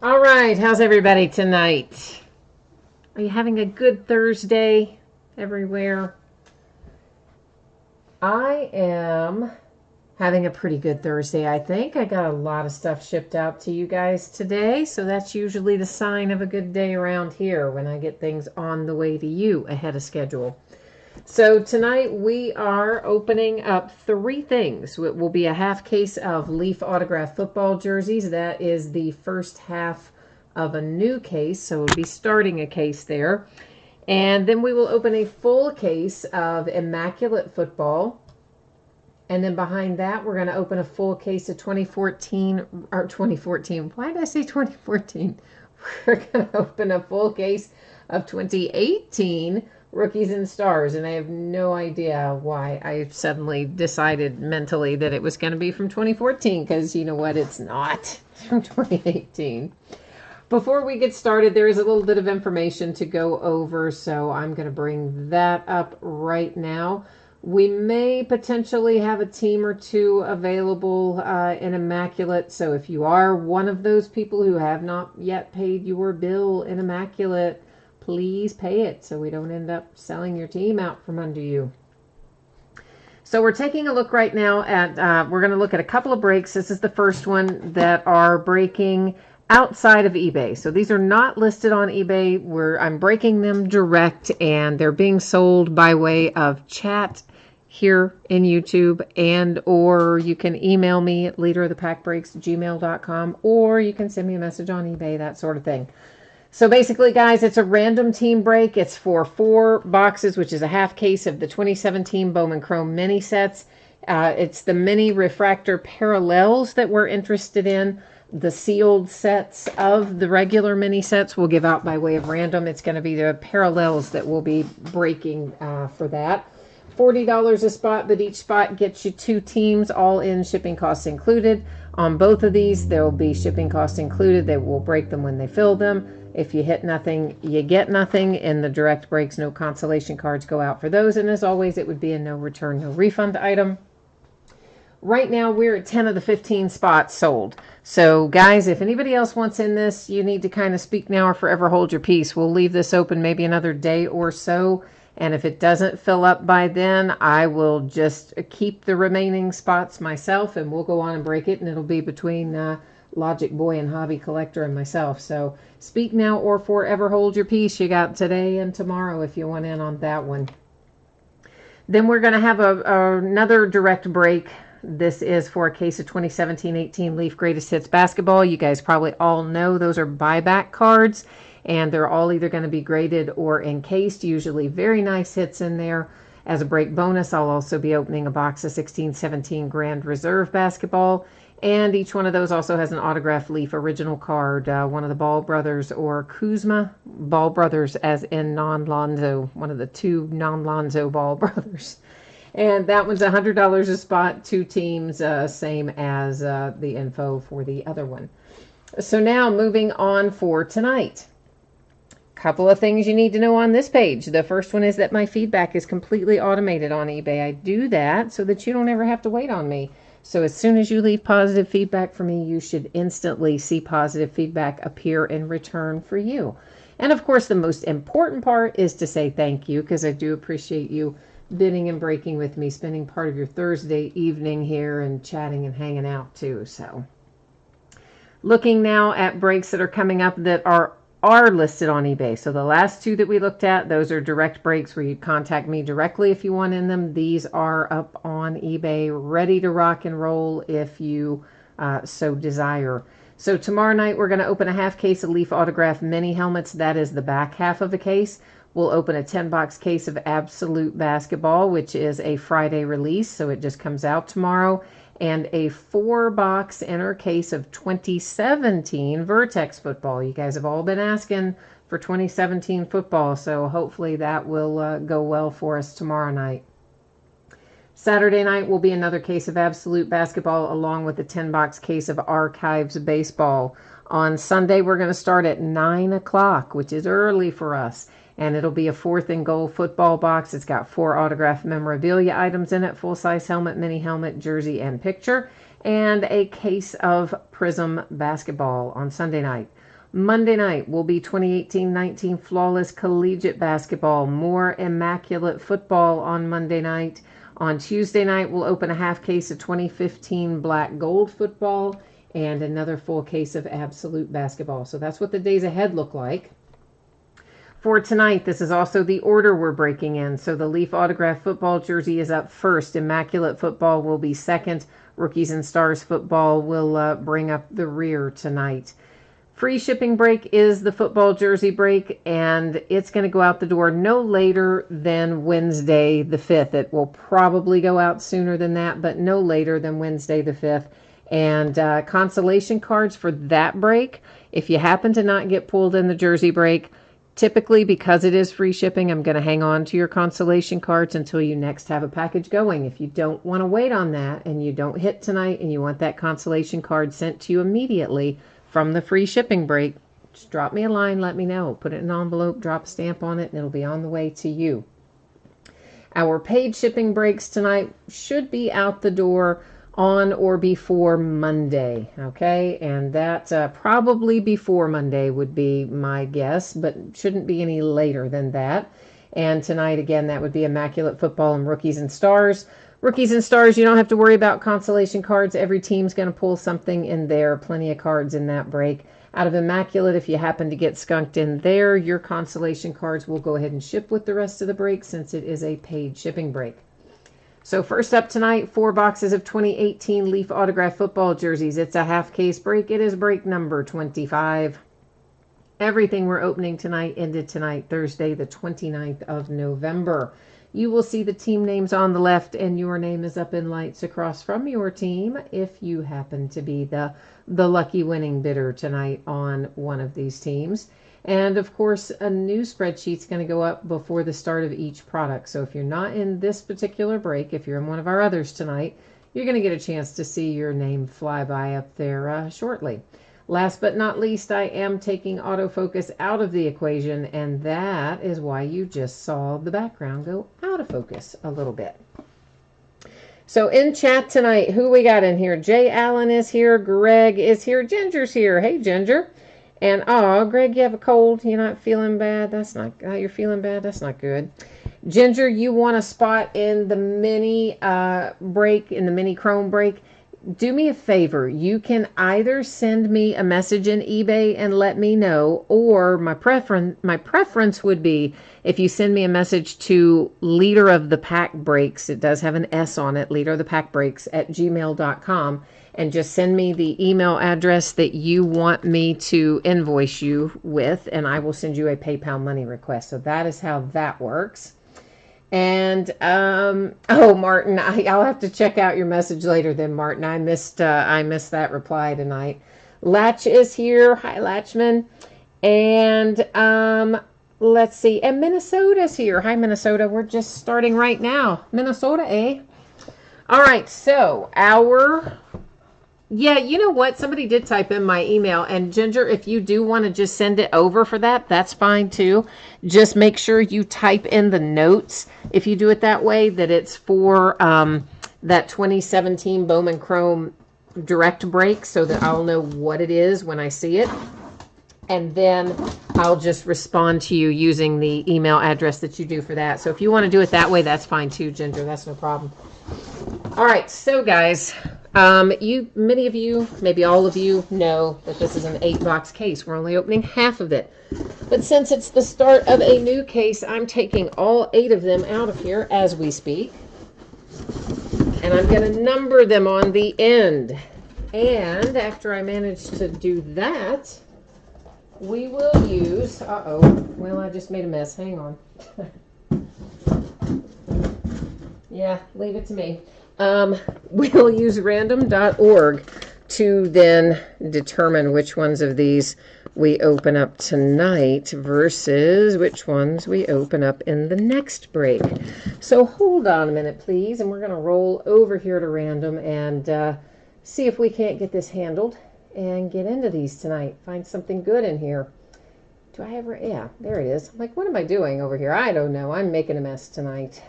All right, how's everybody tonight? Are you having a good Thursday everywhere? I am having a pretty good Thursday, I think. I got a lot of stuff shipped out to you guys today, so that's usually the sign of a good day around here when I get things on the way to you ahead of schedule. So tonight we are opening up three things. It will be a half case of Leaf autograph football jerseys. That is the first half of a new case, so we'll be starting a case there. And then we will open a full case of immaculate football. And then behind that, we're going to open a full case of 2014, or 2014. Why did I say 2014? We're going to open a full case of 2018 Rookies and Stars. And I have no idea why I suddenly decided mentally that it was going to be from 2014, because you know what? It's not from 2018. Before we get started, there is a little bit of information to go over, so I'm going to bring that up right now. We may potentially have a team or two available in Immaculate, so if you are one of those people who have not yet paid your bill in Immaculate, please pay it so we don't end up selling your team out from under you. So we're taking a look right now at, we're going to look at a couple of breaks. This is the first one that are breaking outside of eBay. So these are not listed on eBay. I'm breaking them direct, and they're being sold by way of chat here in YouTube, and or you can email me at leaderofthepackbreaks@gmail.com, or you can send me a message on eBay, that sort of thing. So basically, guys, it's a random team break. It's for 4 boxes, which is a half case of the 2017 Bowman Chrome mini sets. It's the mini refractor parallels that we're interested in. The sealed sets of the regular mini sets we'll give out by way of random. It's going to be the parallels that we'll be breaking for that. $40 a spot, but each spot gets you 2 teams, all in, shipping costs included. On both of these, there will be shipping costs included. They will break them when they fill them. If you hit nothing, you get nothing. In the direct breaks, no consolation cards go out for those. And as always, it would be a no return, no refund item. Right now, we're at 10 of the 15 spots sold. So, guys, if anybody else wants in this, you need to kind of speak now or forever hold your peace. We'll leave this open maybe another day or so. And if it doesn't fill up by then, I will just keep the remaining spots myself, and we'll go on and break it. And it'll be between Logic Boy and Hobby Collector and myself. So, speak now or forever hold your peace. You got today and tomorrow if you want in on that one. Then we're going to have another direct break. This is for a case of 2017-18 Leaf Greatest Hits Basketball. You guys probably all know those are buyback cards, and they're all either going to be graded or encased. Usually very nice hits in there. As a break bonus, I'll also be opening a box of 16-17 Grand Reserve Basketball, and each one of those also has an autographed Leaf original card, one of the Ball brothers or Kuzma. Ball brothers as in non-Lonzo, one of the 2 non-Lonzo Ball brothers. And that one's $100 a spot, 2 teams, same as the info for the other one. So now moving on for tonight. Couple of things you need to know on this page. The first one is that my feedback is completely automated on eBay. I do that so that you don't ever have to wait on me. So as soon as you leave positive feedback for me, you should instantly see positive feedback appear in return for you. And of course, the most important part is to say thank you, because I do appreciate you bidding and breaking with me, spending part of your Thursday evening here and chatting and hanging out too. So looking now at breaks that are coming up that are listed on eBay. So the last 2 that we looked at, those are direct breaks where you contact me directly if you want in them. These are up on eBay, ready to rock and roll if you so desire. So tomorrow night, we're going to open a half case of Leaf Autograph mini helmets. That is the back half of the case. We'll open a 10-box case of Absolute Basketball, which is a Friday release, so it just comes out tomorrow, and a 4-box inner case of 2017 Vertex football. You guys have all been asking for 2017 football, so hopefully that will go well for us tomorrow night. Saturday night will be another case of Absolute Basketball, along with a 10-box case of Archives Baseball. On Sunday, we're going to start at 9 o'clock, which is early for us. And it'll be a 4th and goal football box. It's got 4 autographed memorabilia items in it, full-size helmet, mini helmet, jersey, and picture, and a case of Prism basketball on Sunday night. Monday night will be 2018-19 Flawless Collegiate Basketball. More Immaculate Football on Monday night. On Tuesday night, we'll open a half case of 2015 Black Gold Football and another full case of Absolute Basketball. So that's what the days ahead look like. For tonight, this is also the order we're breaking in. So the Leaf Autograph Football jersey is up first. Immaculate Football will be second. Rookies and Stars Football will bring up the rear tonight. Free shipping break is the football jersey break, and it's going to go out the door no later than Wednesday the 5th. It will probably go out sooner than that, but no later than Wednesday the 5th. And consolation cards for that break, if you happen to not get pulled in the jersey break, typically, because it is free shipping, I'm going to hang on to your consolation cards until you next have a package going. If you don't want to wait on that and you don't hit tonight and you want that consolation card sent to you immediately from the free shipping break, just drop me a line, let me know. Put it in an envelope, drop a stamp on it, and it'll be on the way to you. Our paid shipping breaks tonight should be out the door on or before Monday, okay? And that probably before Monday would be my guess, but shouldn't be any later than that. And tonight, again, that would be Immaculate Football and Rookies and Stars. Rookies and Stars, you don't have to worry about consolation cards. Every team's going to pull something in there. Plenty of cards in that break. Out of Immaculate, if you happen to get skunked in there, your consolation cards will go ahead and ship with the rest of the break since it is a paid shipping break. So first up tonight, 4 boxes of 2018 Leaf Autograph Football jerseys. It's a half case break. It is break number 25. Everything we're opening tonight ended tonight, Thursday, the 29th of November. You will see the team names on the left, and your name is up in lights across from your team if you happen to be the lucky winning bidder tonight on one of these teams. And of course, a new spreadsheet's going to go up before the start of each product. So if you're not in this particular break, if you're in one of our others tonight, you're going to get a chance to see your name fly by up there shortly. Last but not least, I am taking autofocus out of the equation, and that is why you just saw the background go out of focus a little bit. So in chat tonight, who we got in here? Jay Allen is here. Greg is here. Ginger's here. Hey, Ginger. And, oh, Greg, you have a cold. You're not feeling bad. That's not, you're feeling bad. That's not good. Ginger, you want a spot in the mini break, in the mini Chrome break. Do me a favor. You can either send me a message in eBay and let me know, or my preference would be if you send me a message to Leader of the Pack Breaks. It does have an S on it, Leader of the Pack Breaks @gmail.com. And just send me the email address that you want me to invoice you with, and I will send you a PayPal money request. So that is how that works. And, oh, Martin, I'll have to check out your message later then, Martin. I missed that reply tonight. Latch is here. Hi, Latchman. And, let's see. And Minnesota's here. Hi, Minnesota. We're just starting right now. Minnesota, eh? All right. So yeah, you know what? Somebody did type in my email. And Ginger, if you do want to just send it over for that, that's fine too. Just make sure you type in the notes, if you do it that way, that it's for that 2017 Bowman Chrome direct break, so that I'll know what it is when I see it. And then I'll just respond to you using the email address that you do for that. So if you want to do it that way, that's fine too, Ginger. That's no problem. All right, so guys, many of you, maybe all of you, know that this is an 8-box case. We're only opening half of it. But since it's the start of a new case, I'm taking all 8 of them out of here as we speak. And I'm going to number them on the end. And after I manage to do that, we will use, well, I just made a mess. Hang on. Yeah, leave it to me. We'll use random.org to then determine which ones of these we open up tonight versus which ones we open up in the next break. So hold on a minute, please, and we're going to roll over here to random and see if we can't get this handled and get into these tonight. Find something good in here. Do I have, yeah, there it is. I'm like, what am I doing over here? I don't know. I'm making a mess tonight.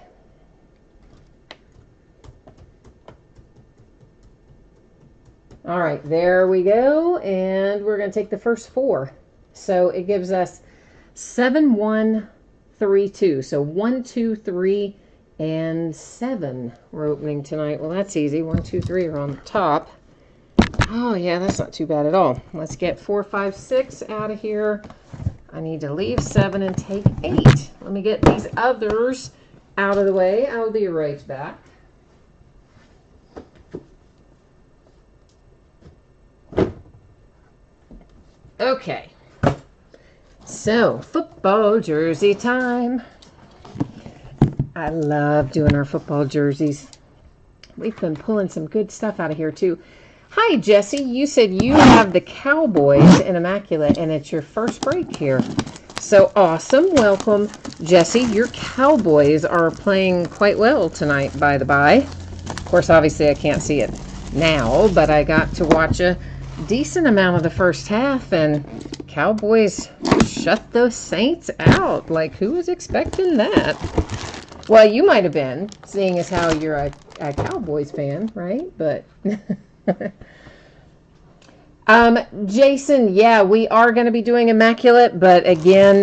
All right, there we go. And we're going to take the first 4. So it gives us 7132. So 1, 2, 3, and 7 we're opening tonight. Well, that's easy. 1, 2, 3 are on the top. Oh, yeah, that's not too bad at all. Let's get 4, 5, 6 out of here. I need to leave 7 and take 8. Let me get these others out of the way. I'll be right back. Okay. So, football jersey time. I love doing our football jerseys. We've been pulling some good stuff out of here, too. Hi, Jesse. You said you have the Cowboys in Immaculate, and it's your first break here. So awesome. Welcome, Jesse. Your Cowboys are playing quite well tonight, by the by. Of course, obviously, I can't see it now, but I got to watch a decent amount of the first half, and Cowboys shut the Saints out. Like, who was expecting that? Well, you might have been, seeing as how you're a Cowboys fan, right? But... Jason, yeah, we are going to be doing Immaculate, but again,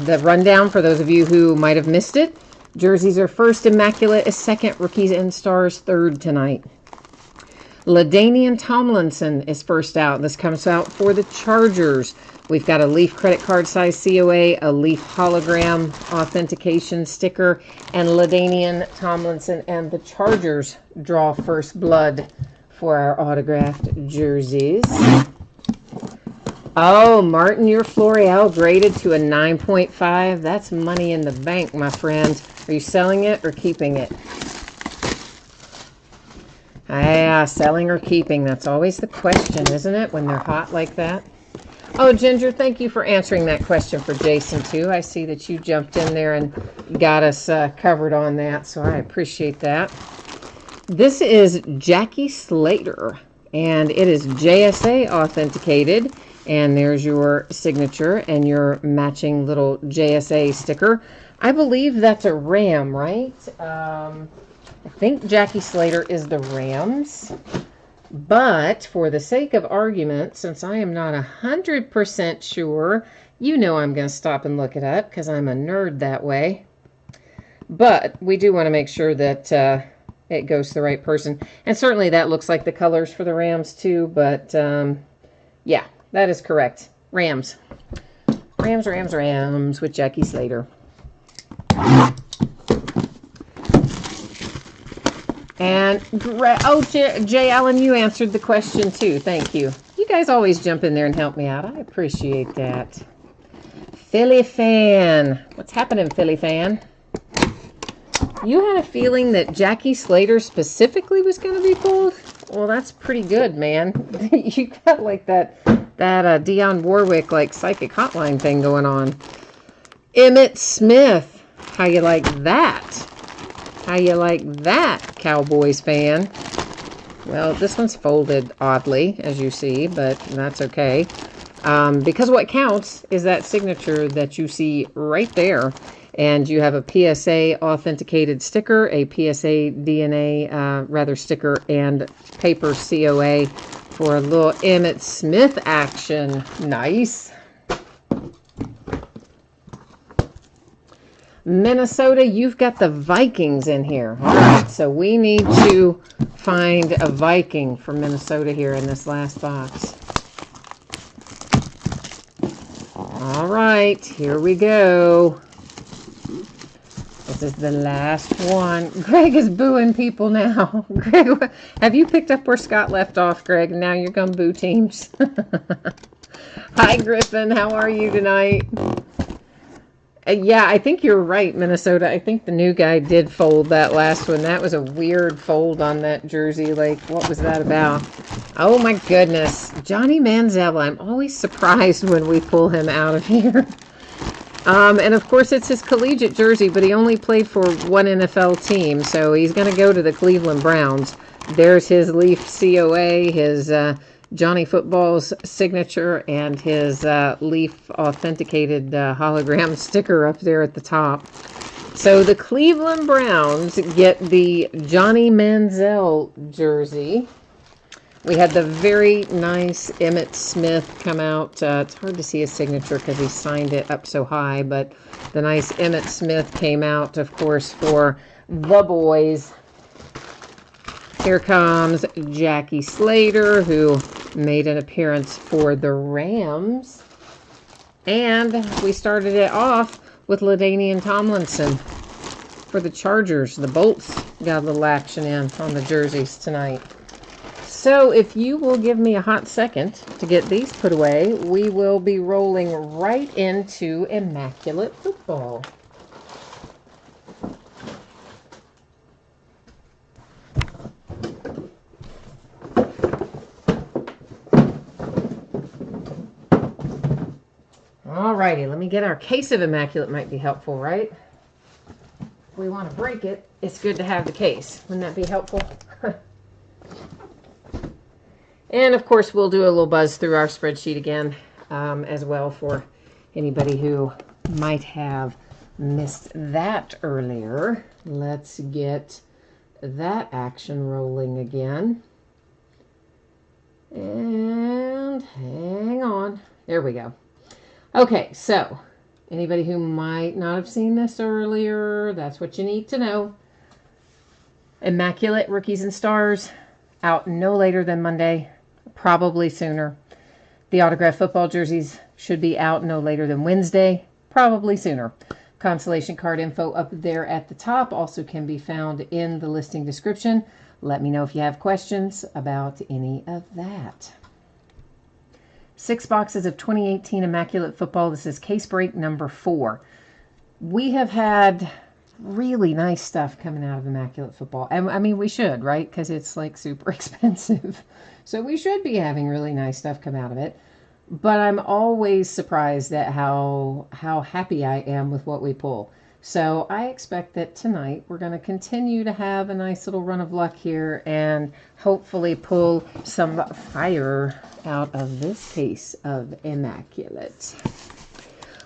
the rundown for those of you who might have missed it, jerseys are first, Immaculate is second, rookies and stars third tonight. LaDainian Tomlinson is first out. This comes out for the Chargers. We've got a Leaf credit card size COA, a Leaf hologram authentication sticker, and LaDainian Tomlinson and the Chargers draw first blood for our autographed jerseys. Oh, Martin, your Floreal graded to a 9.5. That's money in the bank, my friend. Are you selling it or keeping it? Yeah, selling or keeping. That's always the question, isn't it, when they're hot like that? Oh, Ginger, thank you for answering that question for Jason, too. I see that you jumped in there and got us covered on that, so I appreciate that. This is Jackie Slater, and it is JSA authenticated, and there's your signature and your matching little JSA sticker. I believe that's a Ram, right? I think Jackie Slater is the Rams, but for the sake of argument, since I am not 100% sure, you know I'm going to stop and look it up because I'm a nerd that way. But we do want to make sure that it goes to the right person. And certainly that looks like the colors for the Rams too, but yeah, that is correct. Rams. Rams, Rams, Rams with Jackie Slater. And, oh, Jay Allen, you answered the question too. Thank you. You guys always jump in there and help me out. I appreciate that. Philly fan. What's happening, Philly fan? You had a feeling that Jackie Slater specifically was going to be pulled? Well, that's pretty good, man. You got like that Dionne Warwick like psychic hotline thing going on. Emmitt Smith. How you like that? How you like that, Cowboys fan? Well, this one's folded oddly, as you see, but that's okay. Because what counts is that signature that you see right there. And you have a PSA authenticated sticker, a PSA DNA sticker, and paper COA for a little Emmitt Smith action. Nice. Minnesota, you've got the Vikings in here. All right, so we need to find a Viking for Minnesota here in this last box. All right, here we go. This is the last one. Greg is booing people now. Greg, have you picked up where Scott left off, Greg? Now you're going to boo teams. Hi, Griffin. How are you tonight? Yeah, I think you're right, Minnesota. I think the new guy did fold that last one. That was a weird fold on that jersey. Like, what was that about? Oh, my goodness. Johnny Manziel. I'm always surprised when we pull him out of here. And, of course, it's his collegiate jersey, but he only played for one NFL team, so he's going to go to the Cleveland Browns. There's his Leaf COA, his Johnny Football's signature, and his Leaf authenticated hologram sticker up there at the top. So the Cleveland Browns get the Johnny Manziel jersey. We had the very nice Emmitt Smith come out. It's hard to see his signature because he signed it up so high, but the nice Emmitt Smith came out, of course, for the boys. Here comes Jackie Slater, who made an appearance for the Rams. And we started it off with LaDainian Tomlinson for the Chargers. The Bolts got a little action in on the jerseys tonight. So if you will give me a hot second to get these put away, we will be rolling right into Immaculate Football. Alrighty, let me get our case of Immaculate. Might be helpful, right? If we want to break it, it's good to have the case. Wouldn't that be helpful? And of course, we'll do a little buzz through our spreadsheet again as well for anybody who might have missed that earlier. Let's get that action rolling again. And hang on. There we go. Okay, so anybody who might not have seen this earlier, that's what you need to know. Immaculate Rookies and Stars out no later than Monday. Probably sooner. The autographed football jerseys should be out no later than Wednesday. Probably sooner. Consolation card info up there at the top also can be found in the listing description. Let me know if you have questions about any of that. 6 boxes of 2018 Immaculate Football. This is case break number 4. We have had really nice stuff coming out of Immaculate Football. And I mean, we should, right? Because it's like super expensive. So we should be having really nice stuff come out of it. But I'm always surprised at how happy I am with what we pull. So I expect that tonight we're going to continue to have a nice little run of luck here and hopefully pull some fire out of this case of Immaculate.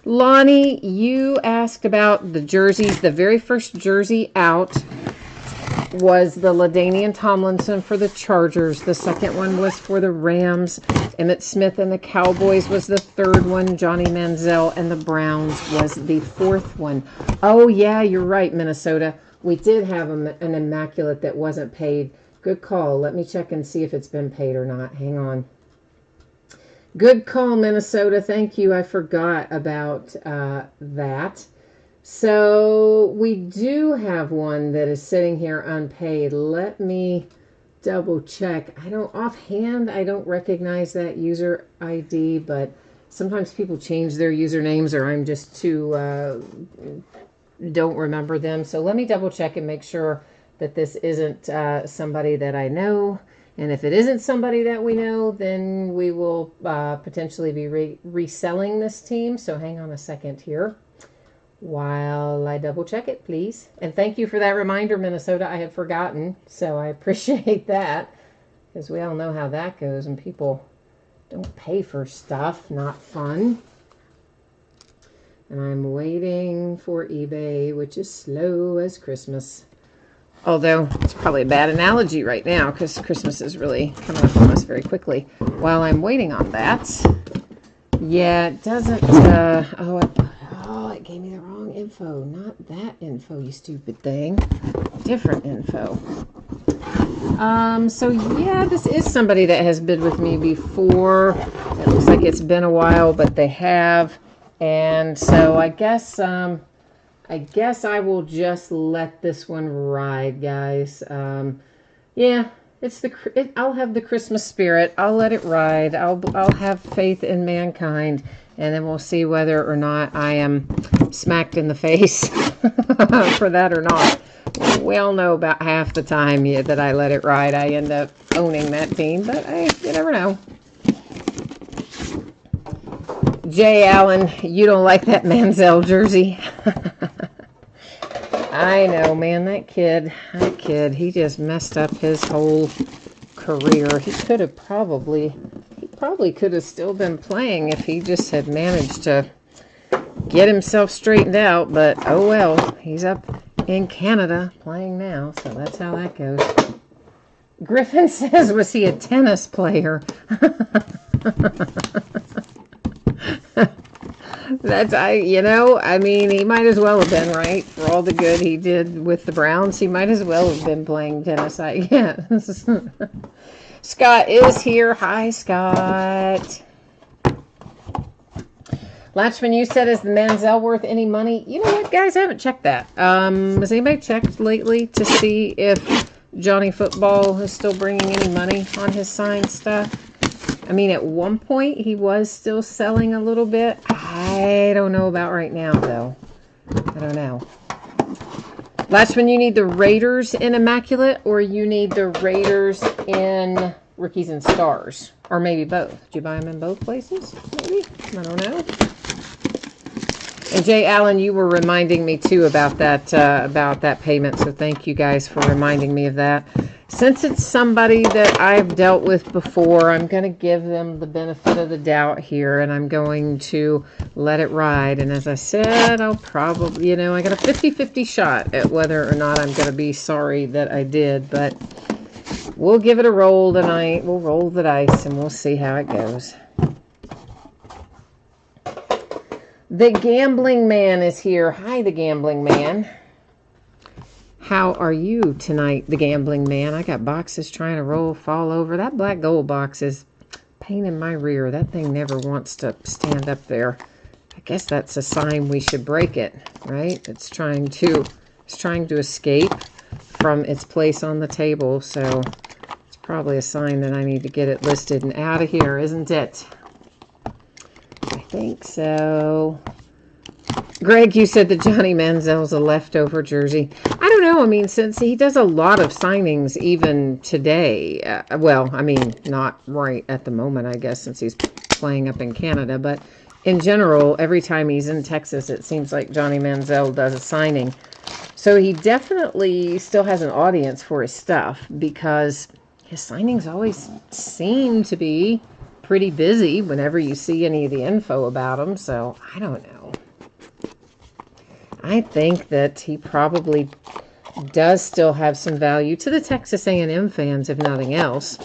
Lonnie, you asked about the jerseys. The very first jersey out was the LaDainian Tomlinson for the Chargers. The second one was for the Rams. Emmitt Smith and the Cowboys was the third one. Johnny Manziel and the Browns was the fourth one. Oh, yeah, you're right, Minnesota. We did have an Immaculate that wasn't paid. Good call. Let me check and see if it's been paid or not. Hang on. Good call, Minnesota. Thank you. I forgot about that. So we do have one that is sitting here unpaid. Let me double check. Offhand, I don't recognize that user ID, but sometimes people change their usernames or I'm just too, don't remember them. So let me double check and make sure that this isn't somebody that I know. And if it isn't somebody that we know, then we will potentially be reselling this team. So hang on a second here while I double check it, please. And thank you for that reminder, Minnesota. I had forgotten, so I appreciate that because we all know how that goes and people don't pay for stuff. Not fun. And I'm waiting for eBay, which is slow as Christmas. Although it's probably a bad analogy right now because Christmas is really coming up on us very quickly. While I'm waiting on that, yeah, it doesn't, it gave me the wrong info. Not that info, you stupid thing. Different info. So yeah, this is somebody that has bid with me before. It looks like it's been a while, but they have. And so I guess I will just let this one ride, guys. Yeah, I'll have the Christmas spirit. I'll let it ride. I'll have faith in mankind, and then we'll see whether or not I am smacked in the face for that or not. We all know about half the time that I let it ride, I end up owning that team, but hey, you never know. Jay Allen, you don't like that Manziel jersey? I know, man, that kid, he just messed up his whole career. He probably could have still been playing if he just had managed to get himself straightened out, but oh well, he's up in Canada playing now, so that's how that goes. Griffin says, was he a tennis player? I mean, he might as well have been, right? For all the good he did with the Browns, he might as well have been playing tennis, I guess. Scott is here. Hi, Scott. Latchman, you said, is the Manziel worth any money? You know what, guys? I haven't checked that. Has anybody checked lately to see if Johnny Football is still bringing any money on his signed stuff? I mean, at one point, he was still selling a little bit. I don't know about right now, though. I don't know. Latchman, you need the Raiders in Immaculate, or you need the Raiders in Rookies and Stars? Or maybe both. Did you buy them in both places? Maybe? I don't know. And Jay Allen, you were reminding me, too, about that payment. So thank you guys for reminding me of that. Since it's somebody that I've dealt with before, I'm going to give them the benefit of the doubt here, and I'm going to let it ride. And as I said, I'll probably, I got a 50-50 shot at whether or not I'm going to be sorry that I did, but we'll give it a roll tonight. We'll roll the dice, and we'll see how it goes. The Gambling Man is here. Hi, the Gambling Man. How are you tonight, the Gambling Man? I got boxes trying to fall over. That black gold box is a pain in my rear. That thing never wants to stand up there. I guess that's a sign we should break it, right? It's trying to escape from its place on the table, so it's probably a sign that I need to get it listed and out of here, isn't it? I think so. Greg, you said that Johnny Manziel's a leftover jersey. I don't know. I mean, since he does a lot of signings even today. Well, I mean, not right at the moment, I guess, since he's playing up in Canada. But in general, every time he's in Texas, it seems like Johnny Manziel does a signing. So he definitely still has an audience for his stuff because his signings always seem to be pretty busy whenever you see any of the info about him. So I don't know. I think that he probably does still have some value to the Texas A&M fans, if nothing else,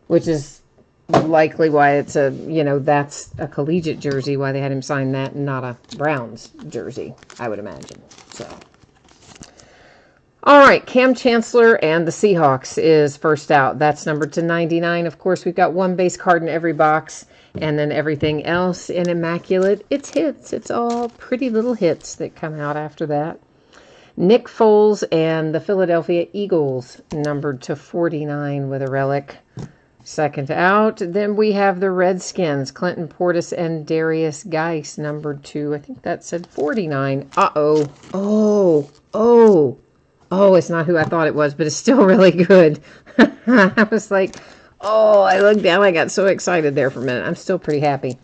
which is likely why it's that's a collegiate jersey, why they had him sign that and not a Browns jersey, I would imagine. So, all right, Cam Chancellor and the Seahawks is first out. That's numbered to 99. Of course, we've got one base card in every box. And then everything else in Immaculate, it's hits. It's all pretty little hits that come out after that. Nick Foles and the Philadelphia Eagles, numbered to 49 with a relic. Second out. Then we have the Redskins, Clinton Portis and Darius Geis, numbered to, I think that said 49. Uh-oh. Oh, it's not who I thought it was, but it's still really good. I was like... Oh, I looked down. I got so excited there for a minute. I'm still pretty happy.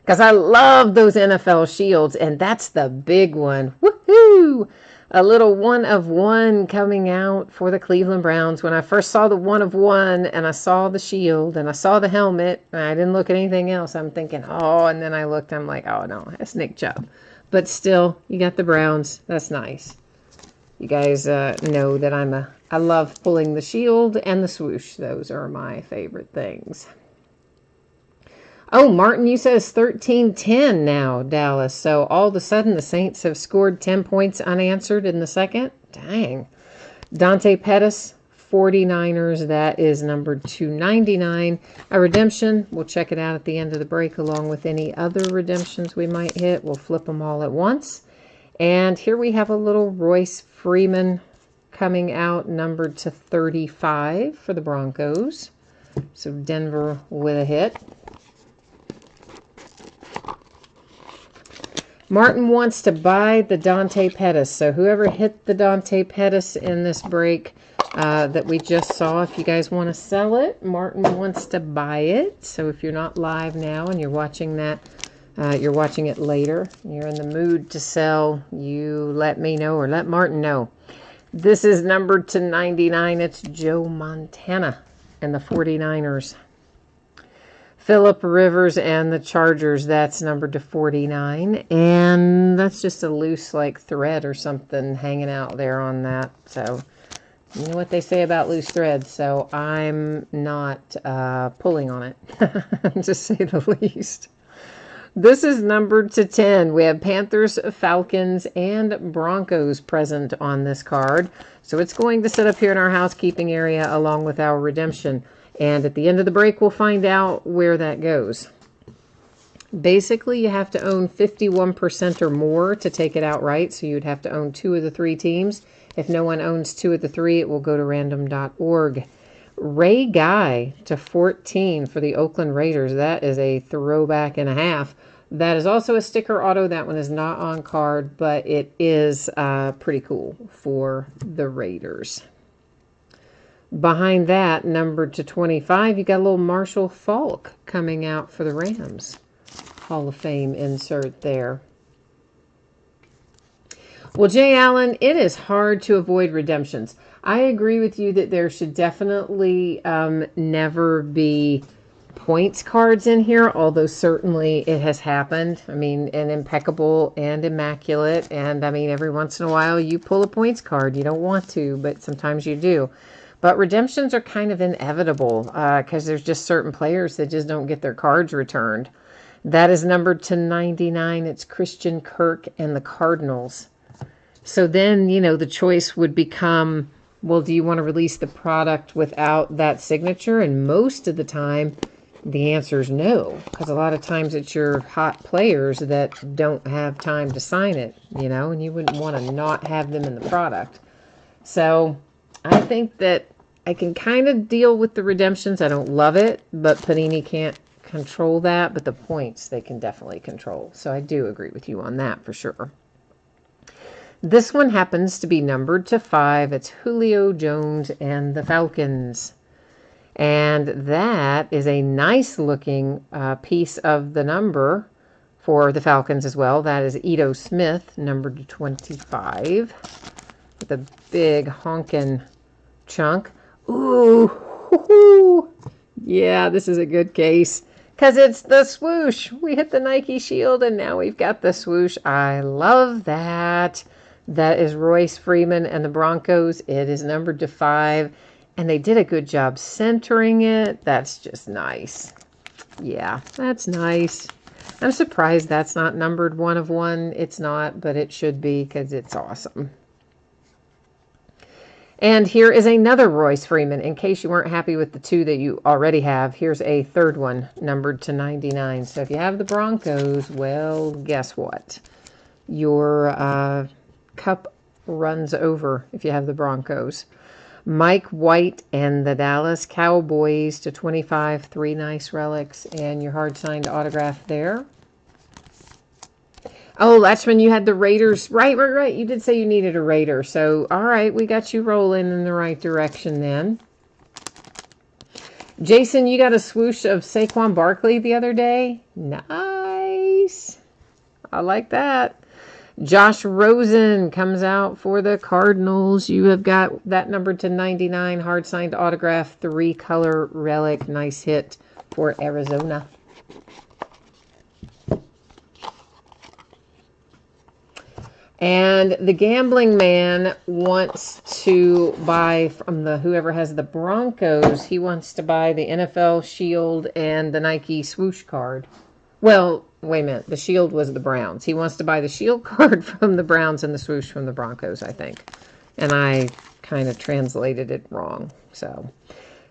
Because I love those NFL shields. And that's the big one. Woohoo! A little 1-of-1 coming out for the Cleveland Browns. When I first saw the 1-of-1 and I saw the shield and I saw the helmet and I didn't look at anything else, I'm thinking, oh, and then I looked, I'm like, oh no, that's Nick Chubb. But still, you got the Browns. That's nice. You guys know that I love pulling the shield and the swoosh. Those are my favorite things. Oh, Martin, you says 13-10 now, Dallas. So all of a sudden the Saints have scored 10 points unanswered in the second. Dang. Dante Pettis, 49ers. That is numbered 299. A redemption. We'll check it out at the end of the break along with any other redemptions we might hit. We'll flip them all at once. And here we have a little Royce Freeman coming out, numbered to 35 for the Broncos. So Denver with a hit. Martin wants to buy the Dante Pettis. So whoever hit the Dante Pettis in this break that we just saw, if you guys want to sell it, Martin wants to buy it. So if you're not live now and you're watching that, you're watching it later, you're in the mood to sell, you let me know or let Martin know. This is numbered to 99. It's Joe Montana and the 49ers. Phillip Rivers and the Chargers, that's numbered to 49. And that's just a loose like thread or something hanging out there on that. So You know what they say about loose threads, so I'm not pulling on it, to say the least. This is numbered to 10. We have Panthers, Falcons, and Broncos present on this card. So it's going to sit up here in our housekeeping area along with our redemption. And at the end of the break, we'll find out where that goes. Basically, you have to own 51% or more to take it outright. So you'd have to own 2 of the 3 teams. If no one owns 2 of the 3, it will go to random.org. Ray Guy to 14 for the Oakland Raiders. That is a throwback and a half. That is also a sticker auto. That one is not on card, but it is pretty cool for the Raiders. Behind that, numbered to 25, you got a little Marshall Faulk coming out for the Rams. Hall of Fame insert there. Well, Jay Allen, it is hard to avoid redemptions. I agree with you that there should definitely never be points cards in here, although certainly it has happened. I mean, an impeccable and immaculate, and I mean, every once in a while you pull a points card. You don't want to, but sometimes you do. But redemptions are kind of inevitable because there's just certain players that just don't get their cards returned. That is numbered to 99. It's Christian Kirk and the Cardinals. So then, you know, the choice would become, well, do you want to release the product without that signature? And most of the time, the answer is no, because a lot of times it's your hot players that don't have time to sign it, you know, and you wouldn't want to not have them in the product. So I think that I can kind of deal with the redemptions. I don't love it, but Panini can't control that, but the points they can definitely control. So I do agree with you on that for sure. This one happens to be numbered to 5. It's Julio Jones and the Falcons. And that is a nice looking piece of the number for the Falcons as well. That is Ito Smith, numbered to 25. With a big honkin' chunk. Ooh, yeah, this is a good case. Because it's the swoosh. We hit the Nike Shield and now we've got the swoosh. I love that. That is Royce Freeman and the Broncos. It is numbered to 5. And they did a good job centering it. That's just nice. Yeah, that's nice. I'm surprised that's not numbered 1 of 1. It's not, but it should be because it's awesome. And here is another Royce Freeman. In case you weren't happy with the 2 that you already have, here's a third one numbered to 99. So if you have the Broncos, well, guess what? Your cup runs over if you have the Broncos. Mike White and the Dallas Cowboys to 25. 3 nice relics and your hard signed autograph there. Oh, Latchman, you had the Raiders. Right. You did say you needed a Raider. So, all right, we got you rolling in the right direction then. Jason, you got a swoosh of Saquon Barkley the other day. Nice. I like that. Josh Rosen comes out for the Cardinals. You have got that numbered to 99. Hard signed autograph. 3-color relic. Nice hit for Arizona. And the gambling man wants to buy from the whoever has the Broncos. He wants to buy the NFL Shield and the Nike swoosh card. Well, wait a minute. The Shield was the Browns. He wants to buy the Shield card from the Browns and the swoosh from the Broncos, I think. And I kind of translated it wrong. So,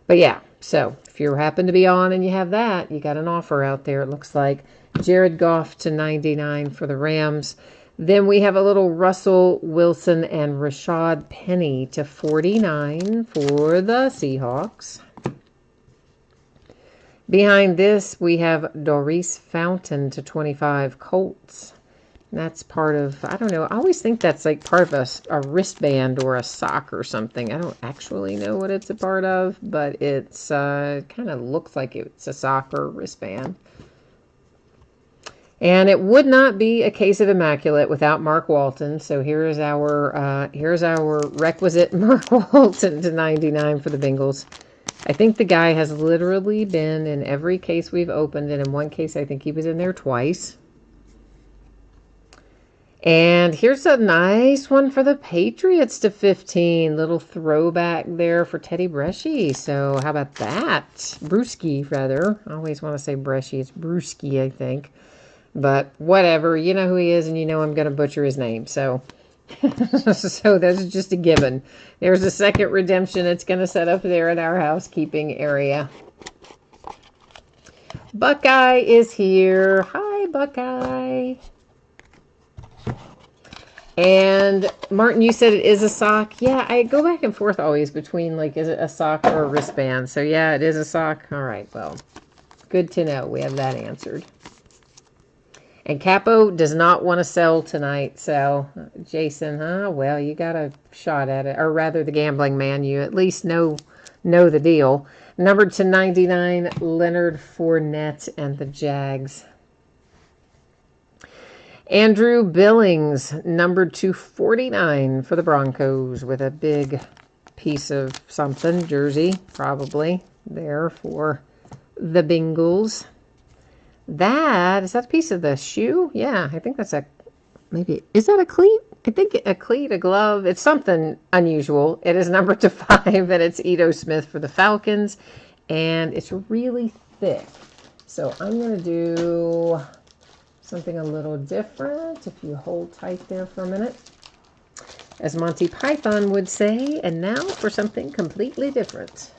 but yeah. So if you happen to be on and you have that, you got an offer out there. It looks like Jared Goff to 99 for the Rams. Then we have a little Russell Wilson and Rashad Penny to 49 for the Seahawks. Behind this, we have Doris Fountain to 25 Colts. And that's part of, I don't know, I always think that's like part of a wristband or a sock or something. I don't actually know what it's a part of, but it's kind of looks like it's a sock or a wristband. And it would not be a case of immaculate without Mark Walton. So here's our requisite Mark Walton to 99 for the Bengals. I think the guy has literally been in every case we've opened, and in one case I think he was in there twice. And here's a nice one for the Patriots to 15. Little throwback there for Teddy Bresci. So how about that? Brewski, rather. I always want to say Bresci. It's Brewski, I think. But whatever. You know who he is, and you know I'm going to butcher his name. So, so that's just a given. There's a second redemption it's going to set up there at our housekeeping area. Buckeye is here. Hi, Buckeye. And Martin, you said it is a sock. Yeah, I go back and forth always between, like, is it a sock or a wristband? So yeah, it is a sock. All right, well, good to know. We have that answered. And Capo does not want to sell tonight. So Jason, huh? Well, you got a shot at it. Or rather, the gambling man. You at least know the deal. Numbered to 99, Leonard Fournette and the Jags. Andrew Billings, numbered to 49 for the Broncos with a big piece of something, jersey, probably, there for the Bengals. Is that a piece of the shoe? Yeah, I think that's is that a cleat? I think a cleat, a glove. It's something unusual. It is numbered to 5, and it's Ito Smith for the Falcons, and it's really thick. So I'm going to do something a little different, if you hold tight there for a minute. As Monty Python would say, and now for something completely different.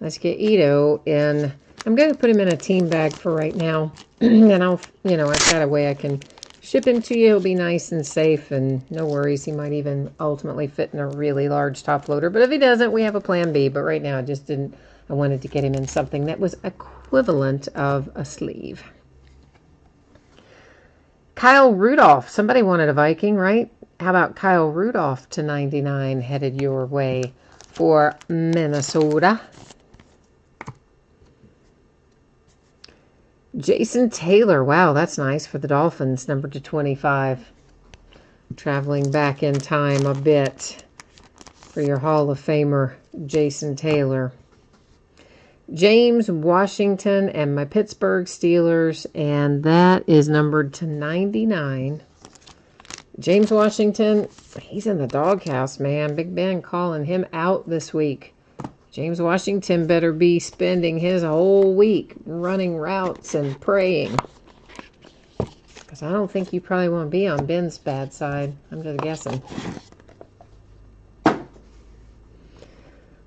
Let's get Ito in. I'm going to put him in a team bag for right now. And I've got a way I can ship him to you. He'll be nice and safe and no worries. He might even ultimately fit in a really large top loader. But if he doesn't, we have a plan B. But right now, I wanted to get him in something that was equivalent of a sleeve. Kyle Rudolph. Somebody wanted a Viking, right? How about Kyle Rudolph to 99 headed your way for Minnesota? Jason Taylor. Wow, that's nice for the Dolphins, numbered to 25. Traveling back in time a bit for your Hall of Famer, Jason Taylor. James Washington and my Pittsburgh Steelers, and that is numbered to 99. James Washington, he's in the doghouse, man. Big Ben calling him out this week. James Washington better be spending his whole week running routes and praying. Because I don't think you probably want to be on Ben's bad side. I'm just guessing.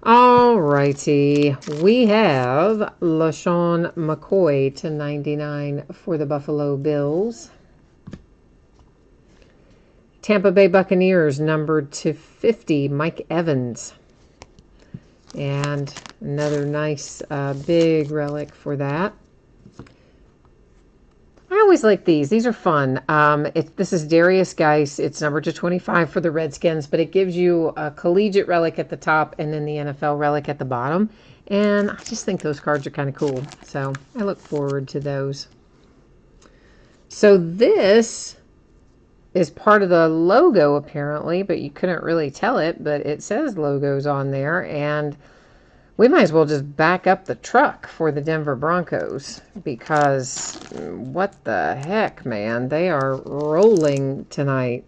Alrighty, we have LaShawn McCoy to 99 for the Buffalo Bills. Tampa Bay Buccaneers, numbered to 50, Mike Evans. And another nice big relic for that. I always like these. These are fun. This is Darius Geis. It's numbered to 25 for the Redskins, but it gives you a collegiate relic at the top and then the NFL relic at the bottom. And I just think those cards are kind of cool. So I look forward to those. So this is part of the logo, apparently, but you couldn't really tell it, but it says logos on there. And we might as well just back up the truck for the Denver Broncos because what the heck, man? They are rolling tonight.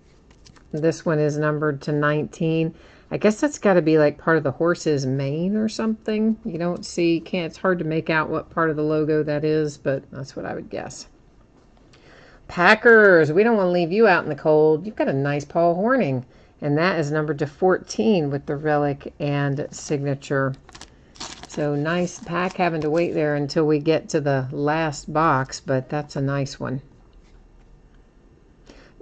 This one is numbered to 19. I guess that's got to be like part of the horse's mane or something. You don't see, it's hard to make out what part of the logo that is, but that's what I would guess. Packers, we don't want to leave you out in the cold. You've got a nice Paul Horning, and that is numbered to 14 with the relic and signature. So nice pack, having to wait there until we get to the last box, but that's a nice one.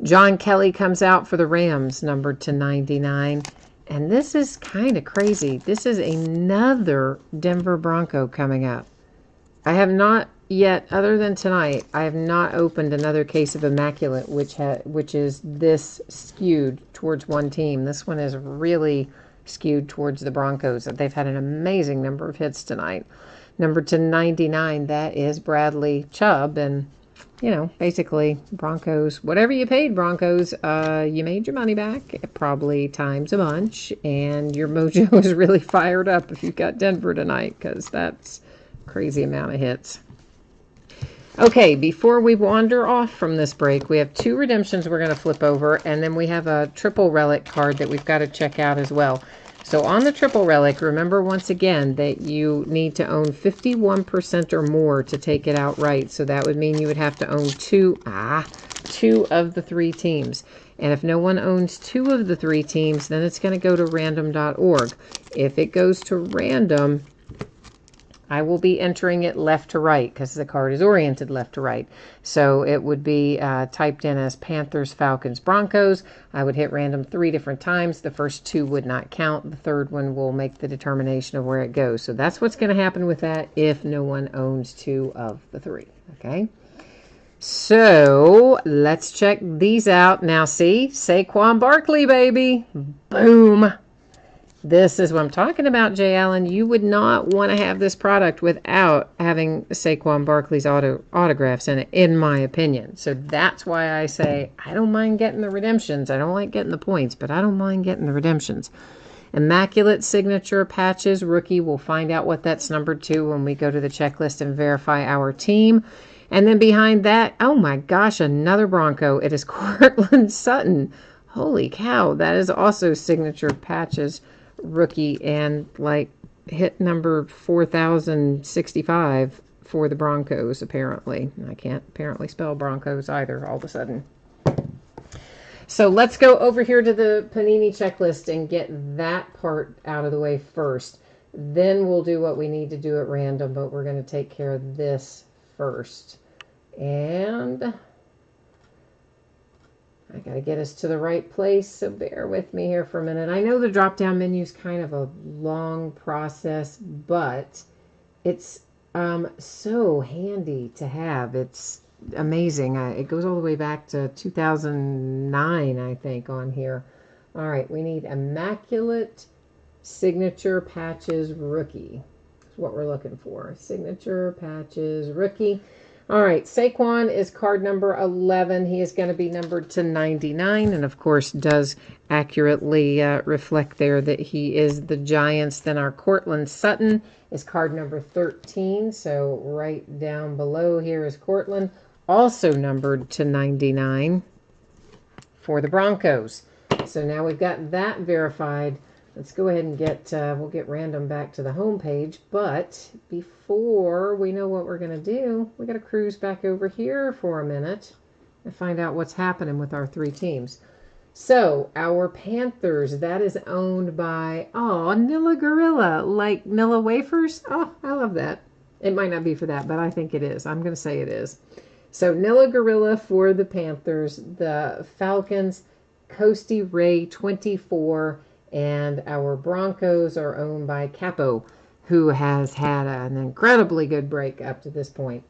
John Kelly comes out for the Rams, numbered to 99. And this is kind of crazy. This is another Denver Bronco coming up. I have not yet, other than tonight, I have not opened another case of Immaculate, which is this skewed towards one team. This one is really skewed towards the Broncos. They've had an amazing number of hits tonight. Number to 99, that is Bradley Chubb. And, basically, Broncos, whatever you paid Broncos, you made your money back, probably times a bunch. And your mojo is really fired up if you've got Denver tonight, because that's a crazy amount of hits. Okay, before we wander off from this break, we have 2 redemptions we're going to flip over, and then we have a triple relic card that we've got to check out as well. So on the triple relic, remember once again that you need to own 51% or more to take it outright. So that would mean you would have to own two of the 3 teams. And if no one owns 2 of the 3 teams, then it's going to go to random.org. If it goes to random, I will be entering it left to right because the card is oriented left to right. So it would be typed in as Panthers, Falcons, Broncos. I would hit random 3 different times. The first 2 would not count. The third one will make the determination of where it goes. So that's what's going to happen with that if no one owns 2 of the 3. Okay. So let's check these out. Now see, Saquon Barkley, baby. Boom. This is what I'm talking about, Jay Allen. You would not want to have this product without having Saquon Barkley's autographs in it, in my opinion. So that's why I say I don't mind getting the redemptions. I don't like getting the points, but I don't mind getting the redemptions. Immaculate signature patches rookie. We'll find out what that's numbered to when we go to the checklist and verify our team. And then behind that, oh my gosh, another Bronco. It is Courtland Sutton. Holy cow, that is also signature patches rookie, and like hit number 4065 for the Broncos, apparently. I can't apparently spell Broncos either all of a sudden. So let's go over here to the Panini checklist and get that part out of the way first. Then we'll do what we need to do at random, but we're going to take care of this first. And I got to get us to the right place, so bear with me here for a minute. I know the drop-down menu is kind of a long process, but it's so handy to have. It's amazing. It goes all the way back to 2009, I think, on here. All right, we need Immaculate Signature Patches Rookie. That's what we're looking for. Signature Patches Rookie. All right, Saquon is card number 11. He is going to be numbered to 99, and of course does accurately reflect there that he is the Giants. Then our Courtland Sutton is card number 13, so right down below here is Courtland, also numbered to 99 for the Broncos. So now we've got that verified. Let's go ahead and we'll get random back to the home page, but before we know what we're going to do, we got to cruise back over here for a minute and find out what's happening with our 3 teams. So our Panthers, that is owned by, Nilla Gorilla, like Nilla Wafers. Oh, I love that. It might not be for that, but I think it is. I'm going to say it is. So Nilla Gorilla for the Panthers, the Falcons, Coasty Ray 24, and our Broncos are owned by Capo, who has had an incredibly good break up to this point.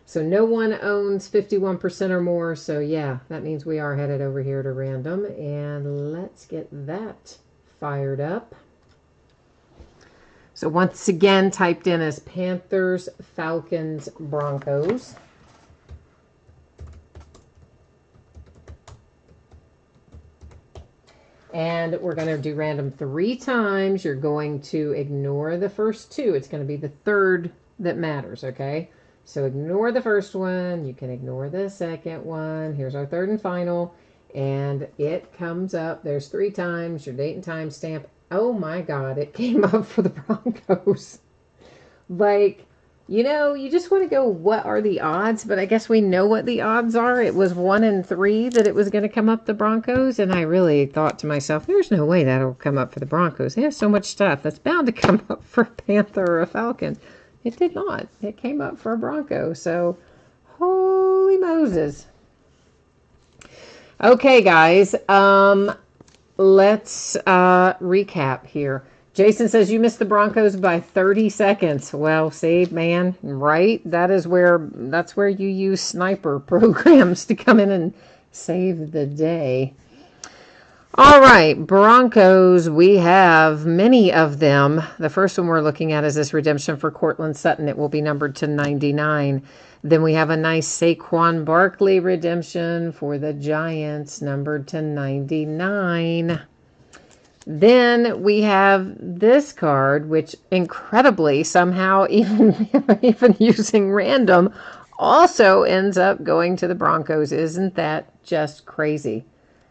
So no one owns 51% or more. So yeah, that means we are headed over here to random. And let's get that fired up. So once again, typed in as Panthers, Falcons, Broncos. And we're going to do random 3 times. You're going to ignore the first 2. It's going to be the third that matters, okay? So ignore the first one. You can ignore the second one. Here's our third and final. And it comes up. There's 3 times. Your date and time stamp. Oh my God, it came up for the Broncos. Like, you know, you just want to go, what are the odds? But I guess we know what the odds are. It was 1 in 3 that it was going to come up the Broncos. And I really thought to myself, there's no way that'll come up for the Broncos. They have so much stuff that's bound to come up for a Panther or a Falcon. It did not. It came up for a Bronco. So, holy Moses. Okay, guys. Let's recap here. Jason says you missed the Broncos by 30 seconds. Well, see, man, right? That's where you use sniper programs to come in and save the day. All right, Broncos, we have many of them. The first one we're looking at is this redemption for Courtland Sutton. It will be numbered to 99. Then we have a nice Saquon Barkley redemption for the Giants, numbered to 99. Then we have this card, which incredibly, somehow, even using random, also ends up going to the Broncos. Isn't that just crazy?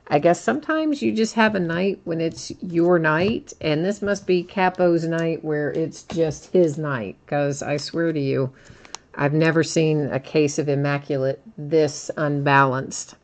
I guess sometimes you just have a night when it's your night, and this must be Capo's night where it's just his night, because I swear to you, I've never seen a case of immaculate this unbalanced.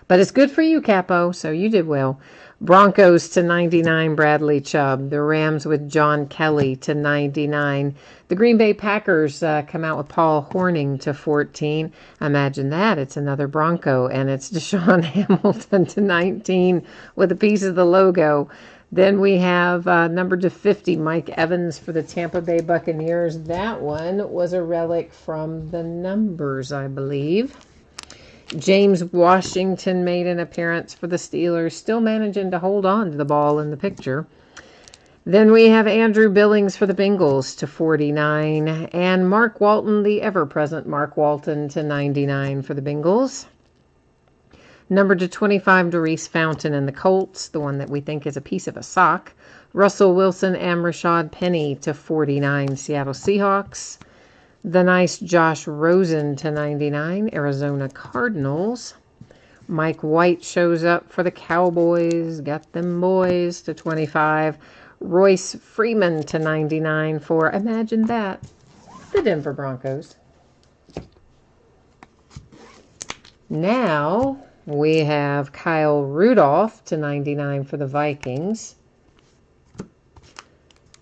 But it's good for you, Capo, so you did well. Broncos to 99, Bradley Chubb. The Rams with John Kelly to 99. The Green Bay Packers come out with Paul Hornung to 14. Imagine that. It's another Bronco, and it's Deshaun Hamilton to 19 with a piece of the logo. Then we have number to 50, Mike Evans for the Tampa Bay Buccaneers. That one was a relic from the numbers, I believe. James Washington made an appearance for the Steelers, still managing to hold on to the ball in the picture. Then we have Andrew Billings for the Bengals to 49, and Mark Walton, the ever-present Mark Walton, to 99 for the Bengals. Number to 25, Doris Fountain and the Colts, the one that we think is a piece of a sock. Russell Wilson and Rashad Penny to 49, Seattle Seahawks. The nice Josh Rosen to 99, Arizona Cardinals. Mike White shows up for the Cowboys. Got them boys to 25. Royce Freeman to 99 for, imagine that, the Denver Broncos. Now we have Kyle Rudolph to 99 for the Vikings.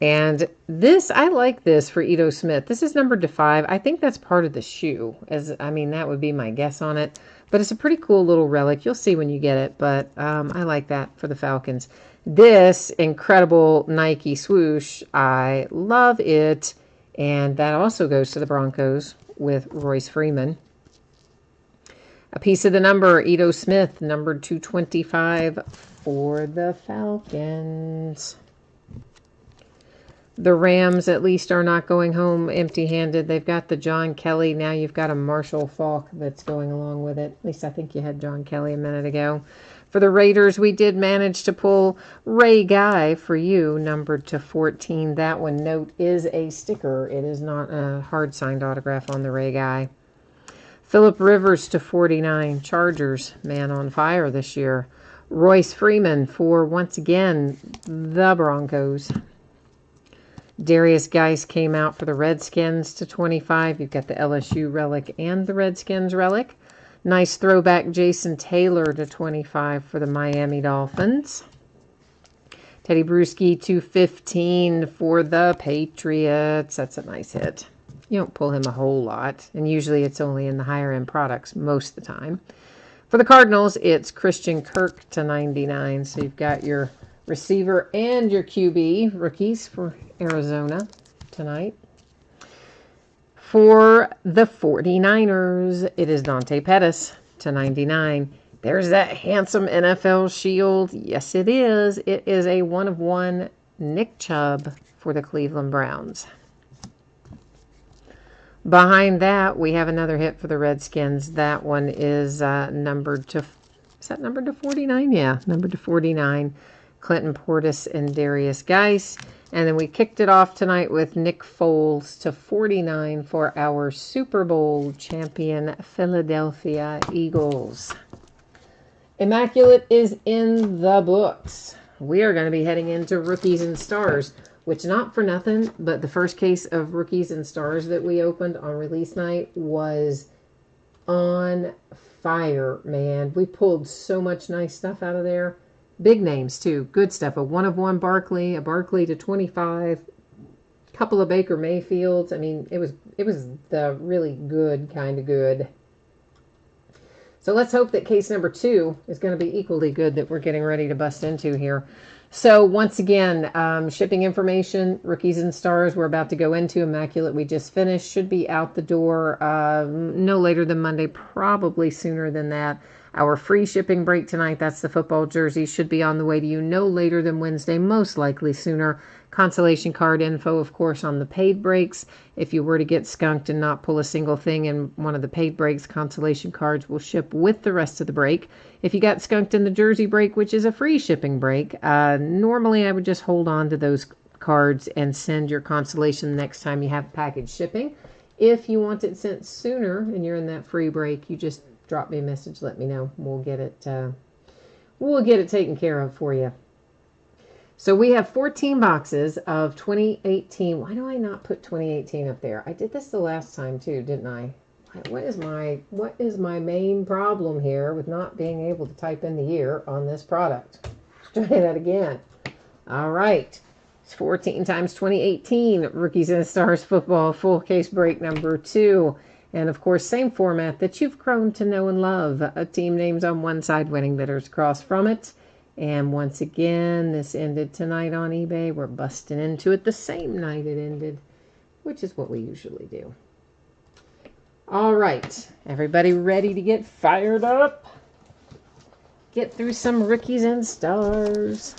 And this, I like this for Ito Smith. This is numbered to 5. I think that's part of the shoe. That would be my guess on it. But it's a pretty cool little relic. You'll see when you get it. But I like that for the Falcons. This incredible Nike swoosh, I love it. And that also goes to the Broncos with Royce Freeman. A piece of the number, Ito Smith, numbered 225 for the Falcons. The Rams, at least, are not going home empty-handed. They've got the John Kelly. Now you've got a Marshall Faulk that's going along with it. At least I think you had John Kelly a minute ago. For the Raiders, we did manage to pull Ray Guy for you, numbered to 14. That one, note, is a sticker. It is not a hard-signed autograph on the Ray Guy. Phillip Rivers to 49. Chargers, man on fire this year. Royce Freeman for, once again, the Broncos. Darius Geis came out for the Redskins to 25. You've got the LSU relic and the Redskins relic. Nice throwback Jason Taylor to 25 for the Miami Dolphins. Teddy Bruschi to 15 for the Patriots. That's a nice hit. You don't pull him a whole lot, and usually it's only in the higher end products most of the time. For the Cardinals, it's Christian Kirk to 99. So you've got your receiver and your QB rookies for Arizona tonight. For the 49ers, it is Dante Pettis to 99. There's that handsome NFL shield. Yes, it is. It is a 1-of-1 Nick Chubb for the Cleveland Browns. Behind that, we have another hit for the Redskins. That one is numbered to 49? Yeah, numbered to 49. Clinton Portis and Darius Geis. And then we kicked it off tonight with Nick Foles to 49 for our Super Bowl champion Philadelphia Eagles. Immaculate is in the books. We are going to be heading into Rookies and Stars, which, not for nothing, but the first case of Rookies and Stars that we opened on release night was on fire, man. We pulled so much nice stuff out of there. Big names, too. Good stuff. A 1-of-1 Barkley, a Barkley to 25, a couple of Baker Mayfields. I mean, it was the really good kind of good. So let's hope that case number 2 is going to be equally good that we're getting ready to bust into here. So once again, shipping information, Rookies and Stars, we're about to go into. Immaculate, we just finished. Should be out the door no later than Monday, probably sooner than that. Our free shipping break tonight, that's the football jersey, should be on the way to you no later than Wednesday, most likely sooner. Consolation card info, of course, on the paid breaks. If you were to get skunked and not pull a single thing in one of the paid breaks, consolation cards will ship with the rest of the break. If you got skunked in the jersey break, which is a free shipping break, normally I would just hold on to those cards and send your consolation next time you have package shipping. If you want it sent sooner and you're in that free break, you just drop me a message, let me know. We'll get it taken care of for you. So we have 14 boxes of 2018. Why do I not put 2018 up there? I did this the last time too, didn't I? What is my main problem here with not being able to type in the year on this product? Let's try that again. All right. It's 14 times 2018 Rookies and Stars Football full case break number 2. And of course, same format that you've grown to know and love. Team names on one side, winning bidders across from it. And once again, this ended tonight on eBay. We're busting into it the same night it ended, which is what we usually do. All right, everybody ready to get fired up? Get through some Rookies and Stars.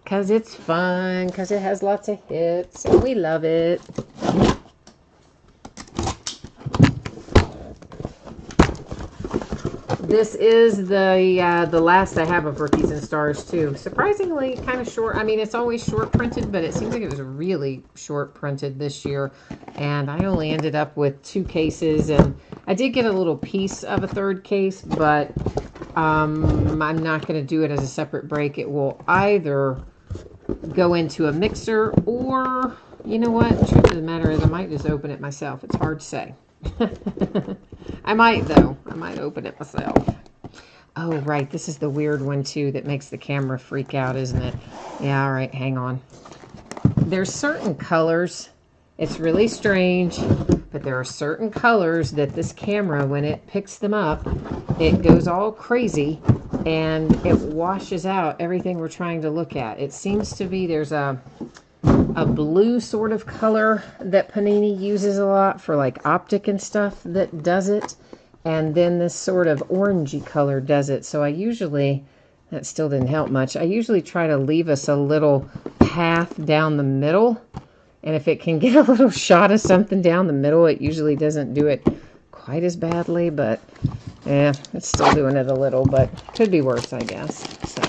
Because it's fun, because it has lots of hits, and we love it. This is the last I have of Rookies and Stars, too. Surprisingly, kind of short. I mean, it's always short printed, but it seems like it was really short printed this year. And I only ended up with 2 cases, and I did get a little piece of a 3rd case, but I'm not going to do it as a separate break. It will either go into a mixer, or, you know what? The truth of the matter is I might just open it myself. It's hard to say. I might, though. I might open it myself. Oh, right. This is the weird one, too, that makes the camera freak out, isn't it? Yeah, all right. Hang on. There's certain colors. It's really strange, but there are certain colors that this camera, when it picks them up, it goes all crazy, and it washes out everything we're trying to look at. It seems to be there's a blue sort of color that Panini uses a lot for like optic and stuff that does it. And then this sort of orangey color does it. So I usually, that still didn't help much. I usually try to leave us a little path down the middle. And if it can get a little shot of something down the middle, it usually doesn't do it quite as badly. But yeah, it's still doing it a little, but could be worse, I guess. So.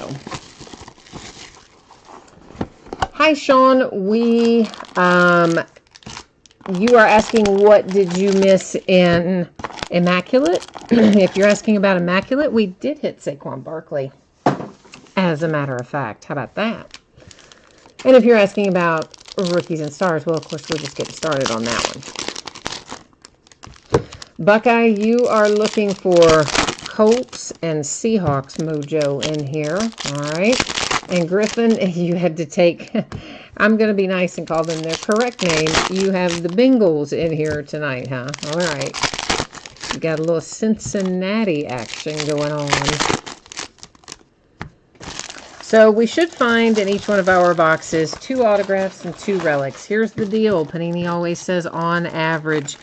Hi, Sean. You are asking what did you miss in Immaculate? If you're asking about Immaculate, we did hit Saquon Barkley, as a matter of fact. How about that? And if you're asking about Rookies and Stars, well, of course, we're just getting started on that one. Buckeye, you are looking for Colts and Seahawks mojo in here. All right. And Griffin, you had to take, I'm going to be nice and call them their correct name. You have the Bengals in here tonight, huh? All right. You got a little Cincinnati action going on. So we should find in each one of our boxes 2 autographs and 2 relics. Here's the deal. Panini always says on average,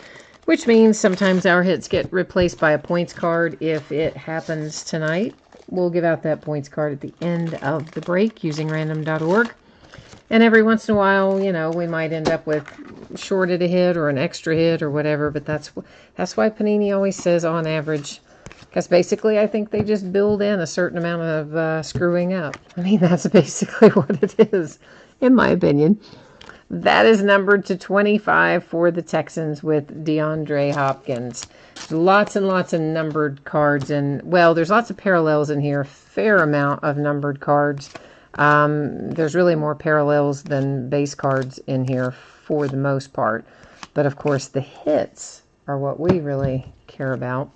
which means sometimes our hits get replaced by a points card if it happens tonight. We'll give out that points card at the end of the break using random.org. And every once in a while, you know, we might end up with shorted a hit or an extra hit or whatever. But that's why Panini always says on average. Because basically, I think they just build in a certain amount of screwing up. I mean, that's basically what it is, in my opinion. That is numbered to 25 for the Texans with DeAndre Hopkins. Lots and lots of numbered cards. And, well, there's lots of parallels in here. Fair amount of numbered cards. There's really more parallels than base cards in here for the most part. But, of course, the hits are what we really care about.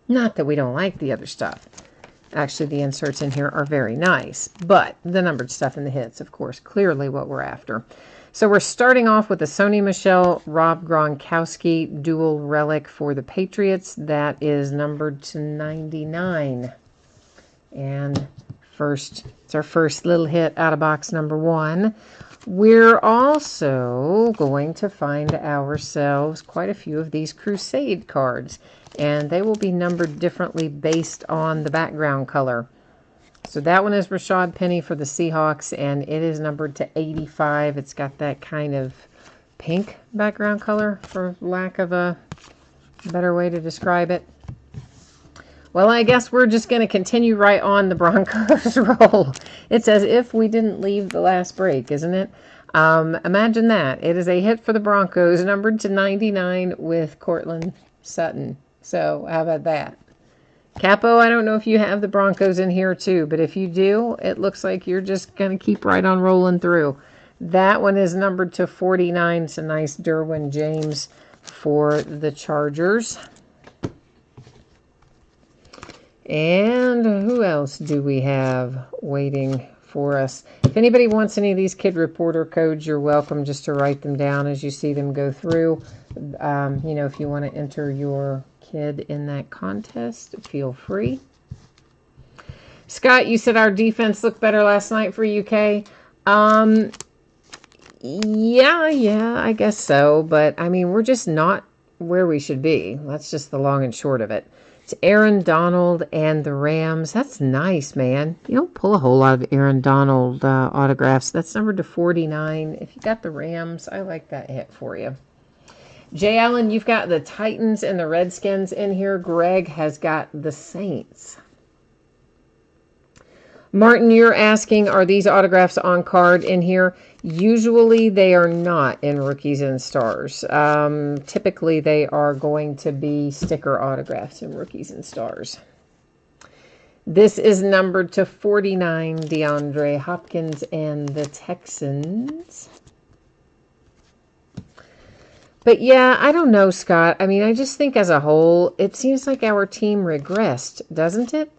Not that we don't like the other stuff. Actually, the inserts in here are very nice. But the numbered stuff in the hits, of course, clearly what we're after. So we're starting off with a Sony Michel Rob Gronkowski dual relic for the Patriots. That is numbered to 99. And first, it's our first little hit out of box number 1. We're also going to find ourselves quite a few of these Crusade cards. And they will be numbered differently based on the background color. So that one is Rashad Penny for the Seahawks, and it is numbered to 85. It's got that kind of pink background color, for lack of a better way to describe it. Well, I guess we're just going to continue right on the Broncos roll. It's as if we didn't leave the last break, isn't it? Imagine that. It is a hit for the Broncos, numbered to 99 with Cortland Sutton. So how about that? Capo, I don't know if you have the Broncos in here too, but if you do, it looks like you're just going to keep right on rolling through. That one is numbered to 49. It's a nice Derwin James for the Chargers. And who else do we have waiting for us? If anybody wants any of these Kid Reporter codes, you're welcome just to write them down as you see them go through. You know, if you want to enter your kid in that contest, feel free. Scott, you said our defense looked better last night for UK. Yeah, I guess so. But, I mean, we're just not where we should be. That's just the long and short of it. It's Aaron Donald and the Rams. That's nice, man. You don't pull a whole lot of Aaron Donald autographs. That's numbered to 49. If you got the Rams, I like that hit for you. Jay Allen, you've got the Titans and the Redskins in here. Greg has got the Saints. Martin, you're asking, are these autographs on card in here? Usually they are not in Rookies and Stars. Typically they are going to be sticker autographs in Rookies and Stars. This is numbered to 49, DeAndre Hopkins and the Texans. But yeah, I don't know, Scott. I mean, I just think as a whole, it seems like our team regressed, doesn't it?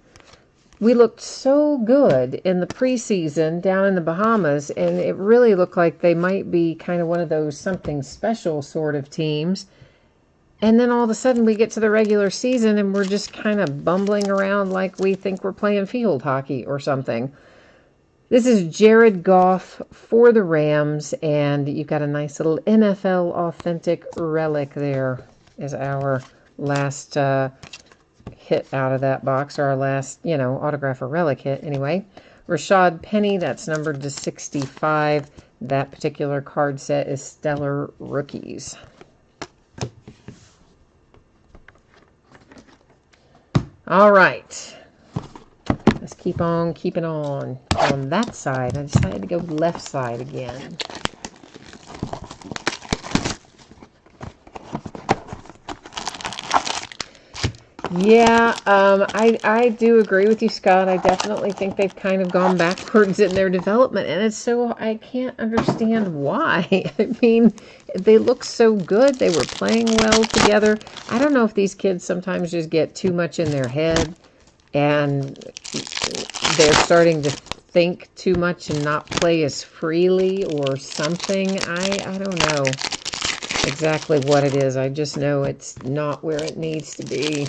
We looked so good in the preseason down in the Bahamas, and it really looked like they might be kind of one of those something special sort of teams. And then all of a sudden we get to the regular season and we're just kind of bumbling around like we think we're playing field hockey or something. This is Jared Goff for the Rams, and you've got a nice little NFL authentic relic there is our last hit out of that box, or our last, you know, autograph or relic hit anyway. Rashad Penny, that's numbered to 65. That particular card set is Stellar Rookies. All right. Let's keep on keeping on that side. I decided to go left side again. Yeah, I do agree with you, Scott. I definitely think they've kind of gone backwards in their development, and it's so, I can't understand why. I mean, they look so good. They were playing well together. I don't know if these kids sometimes just get too much in their head, and they're starting to think too much and not play as freely or something. I don't know exactly what it is. I just know it's not where it needs to be.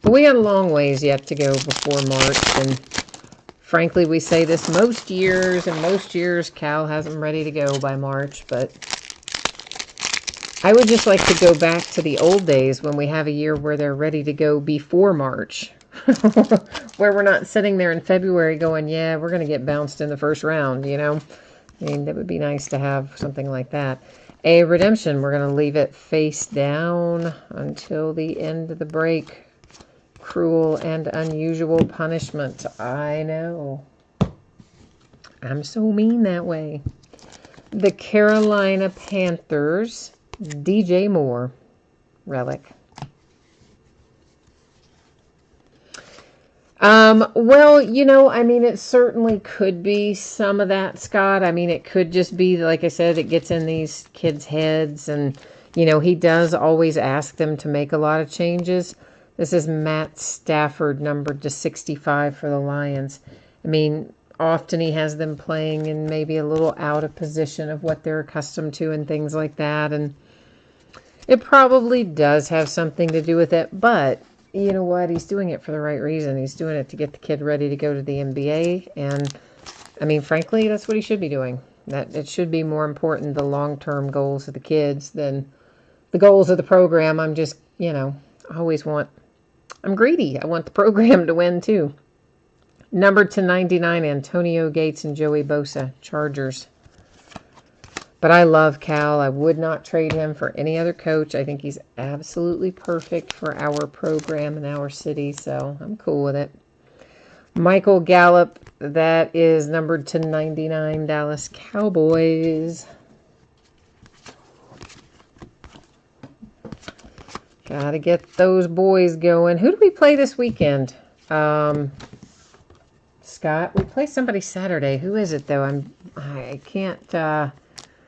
But we got a long ways yet to go before March, and frankly, we say this most years, and most years Cal has them ready to go by March, but I would just like to go back to the old days when we have a year where they're ready to go before March, where we're not sitting there in February going, yeah, we're going to get bounced in the first round, you know? I mean, that would be nice to have something like that. A redemption, we're going to leave it face down until the end of the break. Cruel and unusual punishment. I know. I'm so mean that way. The Carolina Panthers, DJ Moore, relic. Well, you know, I mean, it certainly could be some of that, Scott. I mean, it could just be, like I said, it gets in these kids' heads, and, you know, he does always ask them to make a lot of changes. This is Matt Stafford, numbered to 65 for the Lions. I mean, often he has them playing in maybe a little out of position of what they're accustomed to and things like that. And it probably does have something to do with it. But you know what? He's doing it for the right reason. He's doing it to get the kid ready to go to the NBA. And, I mean, frankly, that's what he should be doing. That it should be more important, the long-term goals of the kids, than the goals of the program. I'm just, you know, I always want... I'm greedy. I want the program to win, too. Numbered to 99, Antonio Gates and Joey Bosa, Chargers. But I love Cal. I would not trade him for any other coach. I think he's absolutely perfect for our program and our city, so I'm cool with it. Michael Gallup, that is numbered to 99, Dallas Cowboys. Gotta get those boys going. Who do we play this weekend? Scott, we play somebody Saturday. Who is it though? I can't.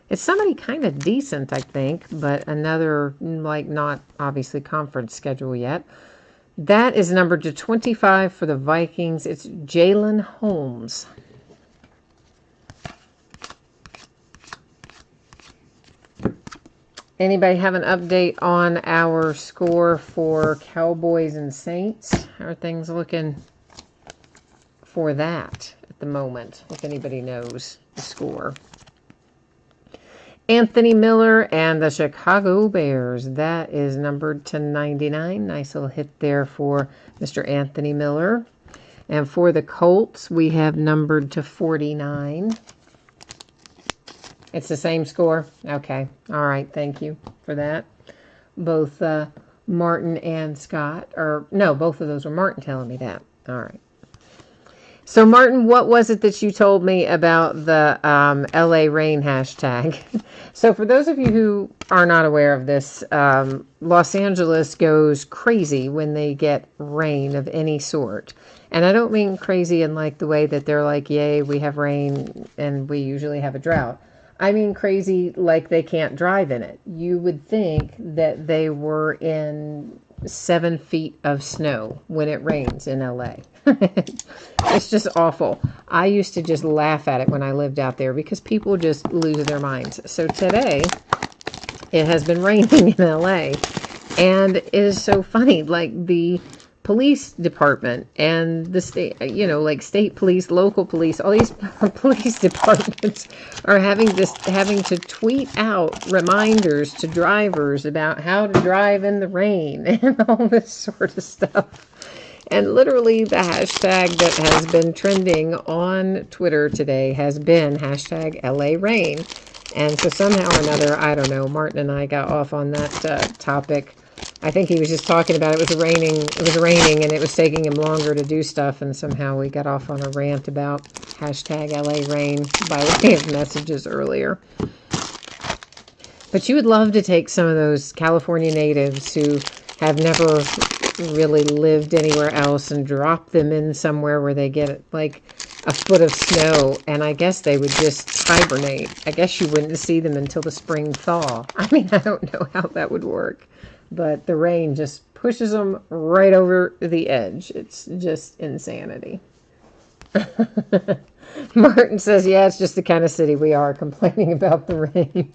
It's somebody kind of decent, I think, but another like not obviously conference schedule yet. That is numbered to 25 for the Vikings. It's Jalen Holmes. Anybody have an update on our score for Cowboys and Saints? How are things looking for that at the moment, if anybody knows the score? Anthony Miller and the Chicago Bears. That is numbered to 99. Nice little hit there for Mr. Anthony Miller. And for the Colts, we have numbered to 49. It's the same score? Okay. All right. Thank you for that. Both Martin and Scott. Or, no, both of those were Martin telling me that. All right. So, Martin, what was it that you told me about the LA rain hashtag? So, for those of you who are not aware of this, Los Angeles goes crazy when they get rain of any sort. And I don't mean crazy in like the way that they're like, yay, we have rain and we usually have a drought. I mean crazy like they can't drive in it. You would think that they were in 7 feet of snow when it rains in LA. It's just awful. I used to just laugh at it when I lived out there because people just lose their minds. So today, it has been raining in LA. And it is so funny. Like the police department and the state, like state police, local police, all these police departments are having to tweet out reminders to drivers about how to drive in the rain and all this sort of stuff. And literally the hashtag that has been trending on Twitter today has been hashtag LA rain. And so somehow or another, I don't know, Martin and I got off on that topic. I think he was just talking about it was raining and it was taking him longer to do stuff. And somehow we got off on a rant about hashtag LA rain by way of messages earlier. But you would love to take some of those California natives who have never really lived anywhere else and drop them in somewhere where they get like a foot of snow, and I guess they would just hibernate. I guess you wouldn't see them until the spring thaw. I mean, I don't know how that would work, but the rain just pushes them right over the edge. It's just insanity. Martin says, yeah, it's just the kind of city we are, complaining about the rain.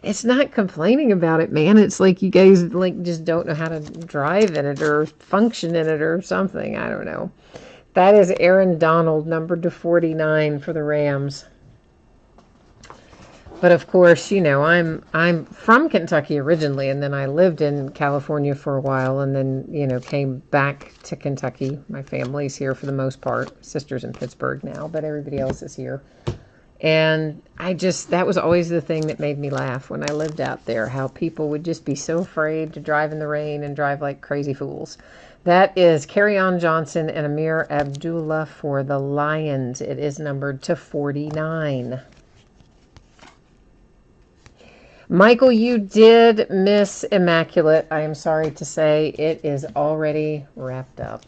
It's not complaining about it, man. It's like you guys like just don't know how to drive in it or function in it or something. I don't know. That is Aaron Donald, numbered to 49 for the Rams. But of course, I'm from Kentucky originally, and then I lived in California for a while, and then, came back to Kentucky. My family's here for the most part. Sister's in Pittsburgh now, but everybody else is here. And that was always the thing that made me laugh when I lived out there, how people would just be so afraid to drive in the rain and drive like crazy fools. That is Kerryon Johnson and Amir Abdullah for the Lions. It is numbered to 49. Michael, you did miss Immaculate. I am sorry to say it is already wrapped up.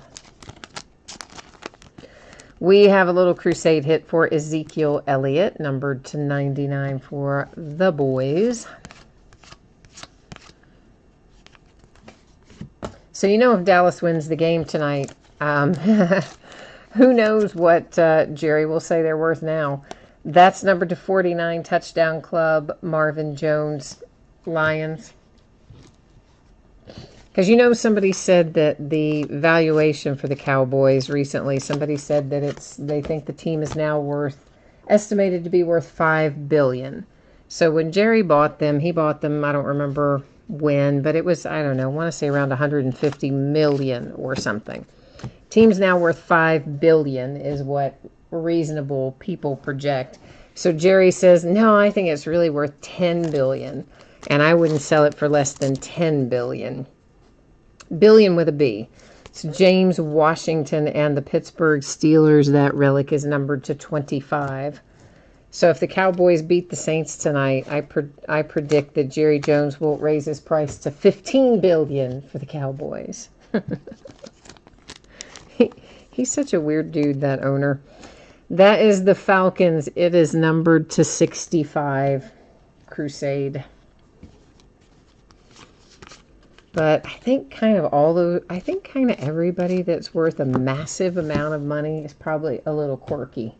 We have a little crusade hit for Ezekiel Elliott, numbered to 99 for the boys. So if Dallas wins the game tonight, who knows what Jerry will say they're worth now. That's numbered to 49, Touchdown Club, Marvin Jones, Lions. Because somebody said that the valuation for the Cowboys recently, somebody said that they think the team is now estimated to be worth $5 billion. So when Jerry bought them, he bought them, I don't remember when, but it was, I don't know, I want to say around $150 million or something. Team's now worth $5 billion is what reasonable people project. So Jerry says, no, I think it's really worth $10 billion, and I wouldn't sell it for less than $10 billion. Billion with a B. It's James Washington and the Pittsburgh Steelers. That relic is numbered to 25. So if the Cowboys beat the Saints tonight, I predict that Jerry Jones will raise his price to $15 billion for the Cowboys. He's such a weird dude, that owner. That is the Falcons. It is numbered to 65. Crusade. But I think kind of everybody that's worth a massive amount of money is probably a little quirky.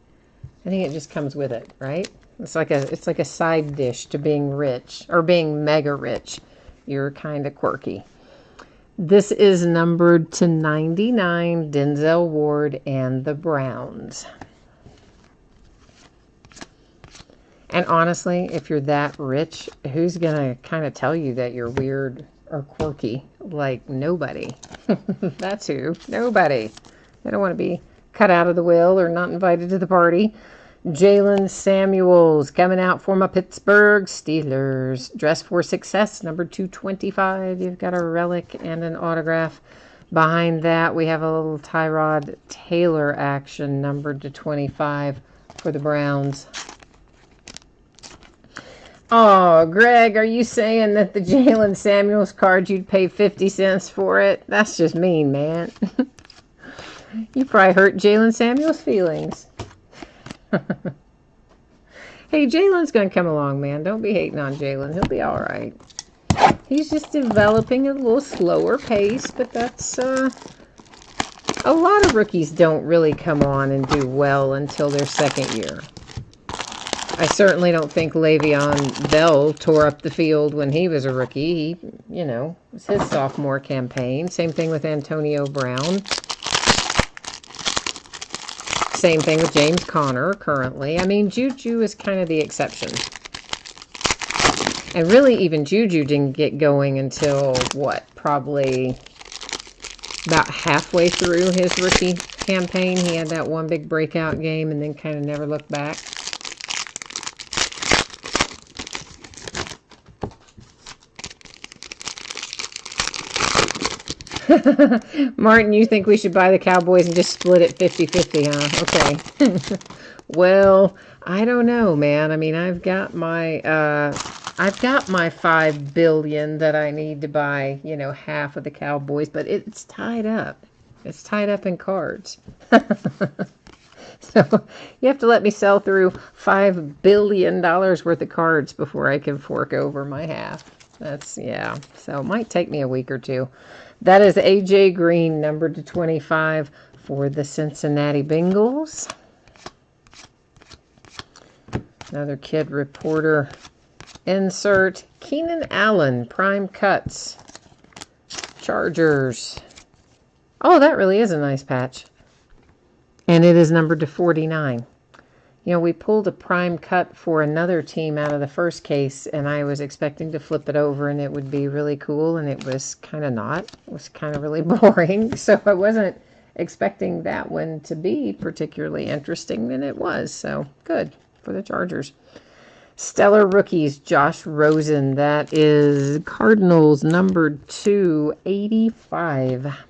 I think it just comes with it, right? It's like a side dish to being rich or being mega rich. You're kind of quirky. This is numbered to 99, Denzel Ward and the Browns. And honestly, if you're that rich, who's going to kind of tell you that you're weird or quirky? Like, nobody. That's who. Nobody. They don't want to be cut out of the will or not invited to the party. Jalen Samuels coming out for my Pittsburgh Steelers. Dress for Success, number 225. You've got a relic and an autograph. Behind that, we have a little Tyrod Taylor action, numbered to 25 for the Browns. Oh, Greg, are you saying that the Jalen Samuels card, you'd pay 50 cents for it? That's just mean, man. You probably hurt Jalen Samuels' feelings. Hey, Jalen's going to come along, man. Don't be hating on Jalen. He'll be all right. He's just developing at a little slower pace, but that's... a lot of rookies don't really come on and do well until their second year. I certainly don't think Le'Veon Bell tore up the field when he was a rookie. He, it was his sophomore campaign. Same thing with Antonio Brown. Same thing with James Conner currently. I mean, Juju is kind of the exception. And really, even Juju didn't get going until, probably about halfway through his rookie campaign. He had that one big breakout game and then kind of never looked back. Martin, you think we should buy the Cowboys and just split it 50-50, huh? Okay. Well, I don't know, man. I mean, I've got my $5 billion that I need to buy, half of the Cowboys, but it's tied up. It's tied up in cards. So you have to let me sell through $5 billion worth of cards before I can fork over my half. So it might take me a week or two. That is A.J. Green, numbered to 25 for the Cincinnati Bengals. Another kid reporter insert. Keenan Allen, prime cuts. Chargers. Oh, that really is a nice patch. And it is numbered to 49. We pulled a prime cut for another team out of the first case, and I was expecting to flip it over and it would be really cool, and it was kind of not. It was kind of really boring, so I wasn't expecting that one to be particularly interesting, and it was, so good for the Chargers. Stellar Rookies, Josh Rosen. That is Cardinals, numbered 285.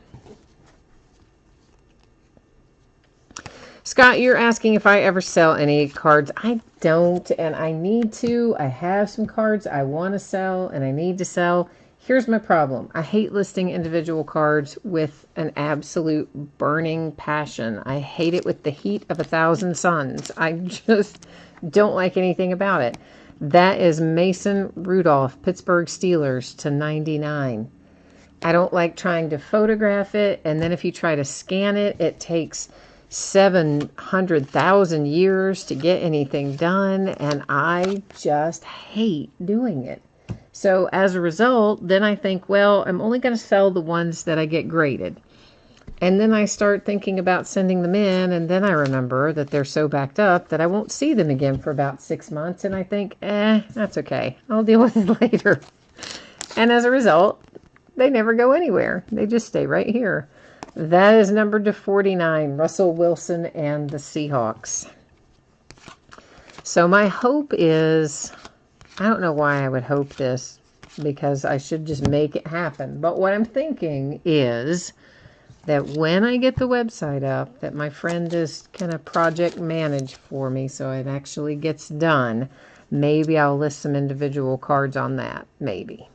Scott, you're asking if I ever sell any cards. I don't, and I need to. I have some cards I want to sell, and I need to sell. Here's my problem. I hate listing individual cards with an absolute burning passion. I hate it with the heat of 1,000 suns. I just don't like anything about it. That is Mason Rudolph, Pittsburgh Steelers, to 99. I don't like trying to photograph it, and then if you try to scan it, it takes 700,000 years to get anything done, and I just hate doing it. So as a result, then I think, well, I'm only going to sell the ones that I get graded. And then I start thinking about sending them in, and then I remember that they're so backed up that I won't see them again for about 6 months, and I think, that's okay. I'll deal with it later. And as a result, they never go anywhere. They just stay right here. That is numbered to 49, Russell Wilson and the Seahawks. So my hope is, I don't know why I would hope this, because I should just make it happen. But what I'm thinking is that when I get the website up, that my friend is kind of project managed for me so it actually gets done, maybe I'll list some individual cards on that. Maybe.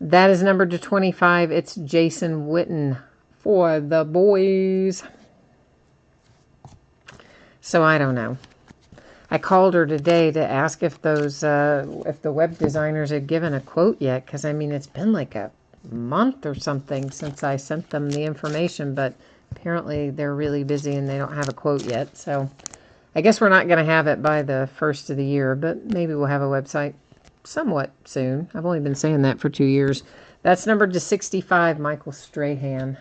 That is numbered to 25. It's Jason Witten for the boys. So I don't know. I called her today to ask if those, if the web designers had given a quote yet, because I mean, it's been like a month or something since I sent them the information, but apparently they're really busy and they don't have a quote yet. So I guess we're not going to have it by the first of the year, but maybe we'll have a website somewhat soon. I've only been saying that for 2 years. That's numbered to 65, Michael Strahan.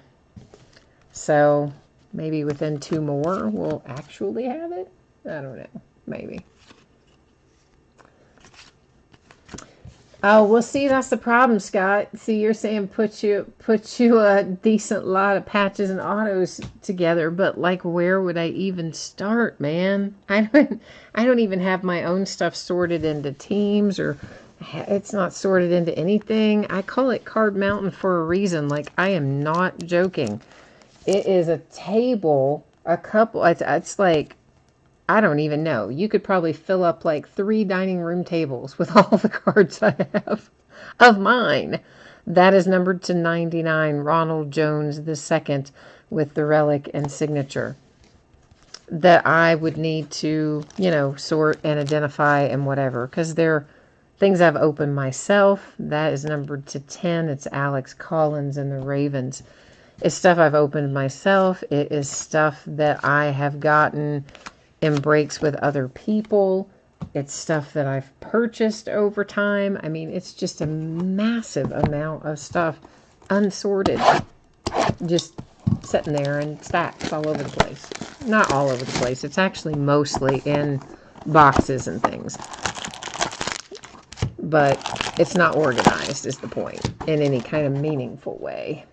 So maybe within 2 more we'll actually have it. I don't know. Maybe. Oh, well, see, that's the problem, Scott. See, you're saying put you a decent lot of patches and autos together, but like, where would I even start, man? I don't even have my own stuff sorted into teams, or it's not sorted into anything. I call it Card Mountain for a reason. Like, I am not joking. It is a table, a couple. It's like, I don't even know. You could probably fill up like 3 dining room tables with all the cards I have of mine. That is numbered to 99, Ronald Jones II, with the relic and signature that I would need to, you know, sort and identify and whatever, because they're things I've opened myself. That is numbered to 10. It's Alex Collins and the Ravens. It's stuff I've opened myself. It is stuff that I have gotten in breaks with other people. It's stuff that I've purchased over time. I mean, it's just a massive amount of stuff, unsorted, just sitting there in stacks all over the place. Not all over the place. It's actually mostly in boxes and things. But it's not organized, is the point, in any kind of meaningful way.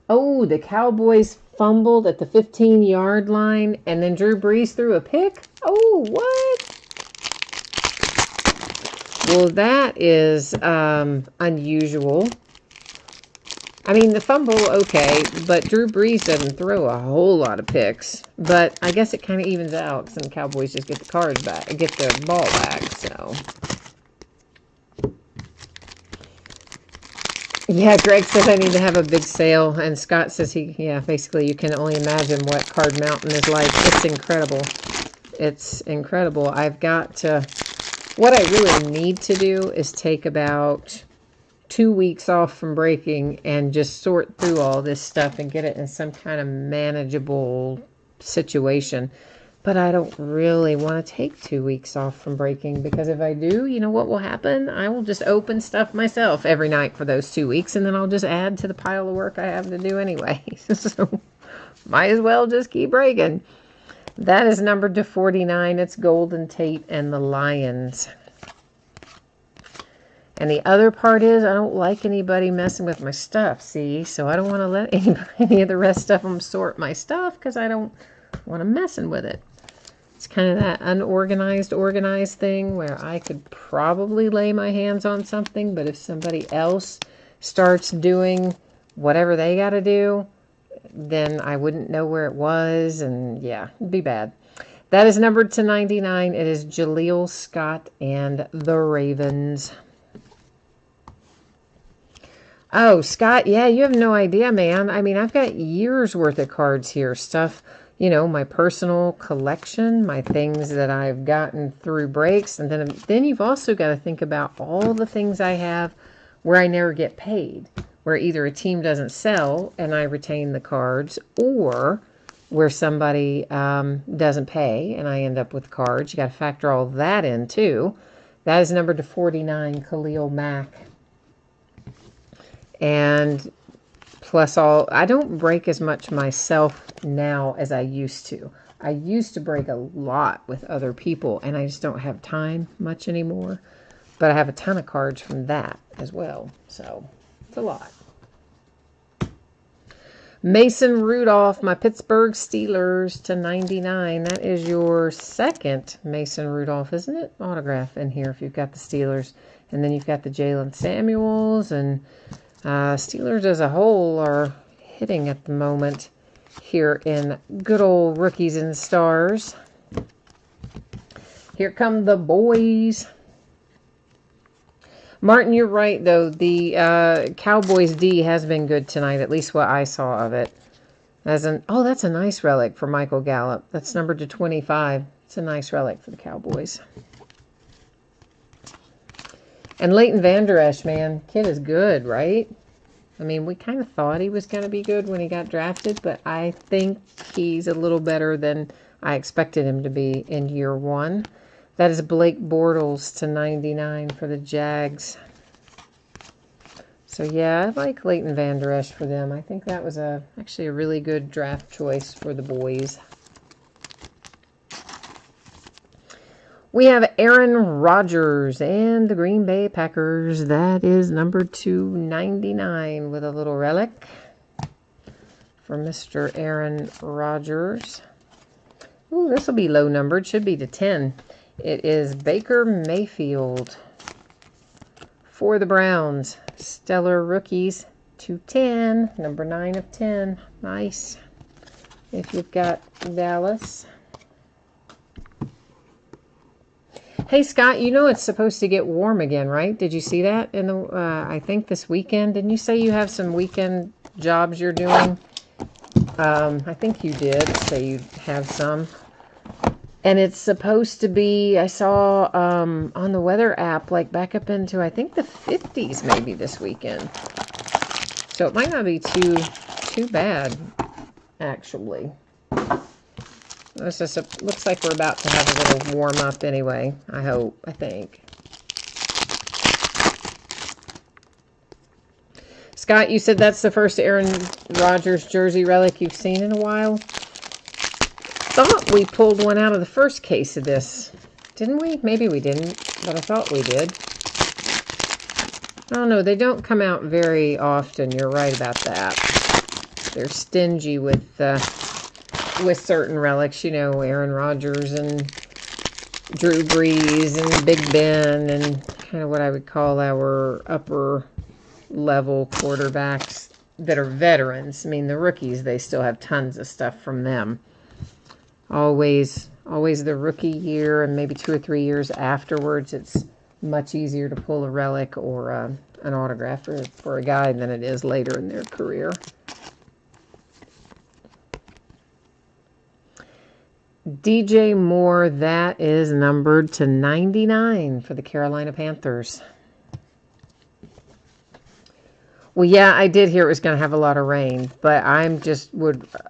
Oh, the Cowboys fumbled at the 15-yard line, and then Drew Brees threw a pick? Oh, what? Well, that is unusual. I mean, the fumble, okay, but Drew Brees doesn't throw a whole lot of picks. But I guess it kind of evens out, because the Cowboys just get the cards back, get the ball back, so... Yeah, Greg says I need to have a big sale, and Scott says basically you can only imagine what Card Mountain is like. It's incredible. It's incredible. I've got to, what I really need to do is take about 2 weeks off from breaking and just sort through all this stuff and get it in some kind of manageable situation. But I don't really want to take 2 weeks off from breaking, because if I do, you know what will happen? I will just open stuff myself every night for those 2 weeks, and then I'll just add to the pile of work I have to do anyway. So might as well just keep breaking. That is numbered to 49. It's Golden Tate and the Lions. And the other part is I don't like anybody messing with my stuff, see? So I don't want to let any of the rest of them sort my stuff, because I don't want them messing with it. It's kind of that unorganized, organized thing where I could probably lay my hands on something, but if somebody else starts doing whatever they got to do, then I wouldn't know where it was, and yeah, it'd be bad. That is numbered to 99. It is Jaleel Scott and the Ravens. Oh, Scott, yeah, you have no idea, man. I mean, I've got years worth of cards here. Stuff, you know, my personal collection, my things that I've gotten through breaks. And then you've also got to think about all the things I have where I never get paid, where either a team doesn't sell and I retain the cards, or where somebody doesn't pay and I end up with cards. You got to factor all that in too. That is numbered to 49, Khalil Mack. And plus all, I don't break as much myself now as I used to. I used to break a lot with other people, and I just don't have time much anymore. But I have a ton of cards from that as well. So it's a lot. Mason Rudolph, my Pittsburgh Steelers to 99. That is your second Mason Rudolph, isn't it? Autograph in here if you've got the Steelers. And then you've got the Jalen Samuels, and Steelers as a whole are hitting at the moment here in good old Rookies and Stars. Here come the boys. Martin, you're right, though. The Cowboys D has been good tonight, at least what I saw of it. Oh, that's a nice relic for Michael Gallup. That's numbered to 25. It's a nice relic for the Cowboys. And Leighton Vander Esch, man, kid is good, right? I mean, we kind of thought he was going to be good when he got drafted, but I think he's a little better than I expected him to be in year one. That is Blake Bortles to 99 for the Jags. So, yeah, I like Leighton Vander Esch for them. I think that was actually a really good draft choice for the boys. We have Aaron Rodgers and the Green Bay Packers. That is number 299 with a little relic for Mr. Aaron Rodgers. Ooh, this will be low numbered. Should be to 10. It is Baker Mayfield for the Browns. Stellar Rookies to 10. Number 9 of 10. Nice. If you've got Dallas. Hey, Scott, you know it's supposed to get warm again, right? Did you see that in the, I think this weekend? Didn't you say you have some weekend jobs you're doing? I think you did say you have some. And it's supposed to be, I saw on the weather app, like back up into, I think the 50s maybe this weekend. So it might not be too bad, actually. This just looks like we're about to have a little warm up anyway, I think. Scott, you said that's the first Aaron Rodgers jersey relic you've seen in a while? Thought we pulled one out of the first case of this. Didn't we? Maybe we didn't, but I thought we did. I don't know. They don't come out very often. You're right about that. They're stingy with certain relics. You know, Aaron Rodgers and Drew Brees and Big Ben and kind of what I would call our upper level quarterbacks that are veterans. I mean, the rookies, they still have tons of stuff from them. Always the rookie year and maybe 2 or 3 years afterwards, it's much easier to pull a relic or an autograph for a guy than it is later in their career. DJ Moore, that is numbered to 99 for the Carolina Panthers. Well, yeah, I did hear it was going to have a lot of rain, but I'm just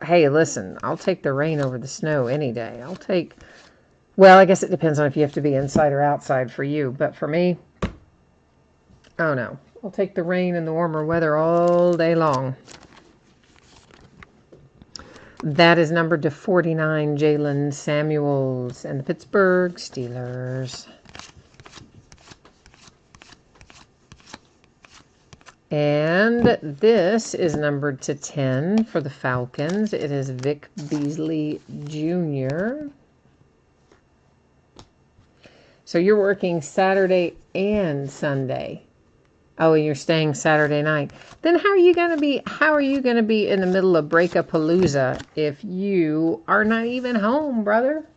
hey, listen, I'll take the rain over the snow any day. Well, I guess it depends on if you have to be inside or outside for you, but for me, oh no, I'll take the rain and the warmer weather all day long. That is numbered to 49, Jalen Samuels and the Pittsburgh Steelers. And this is numbered to 10 for the Falcons. It is Vic Beasley Jr. So you're working Saturday and Sunday. Oh, and you're staying Saturday night. Then how are you going to be in the middle of Breakapalooza if you are not even home, brother?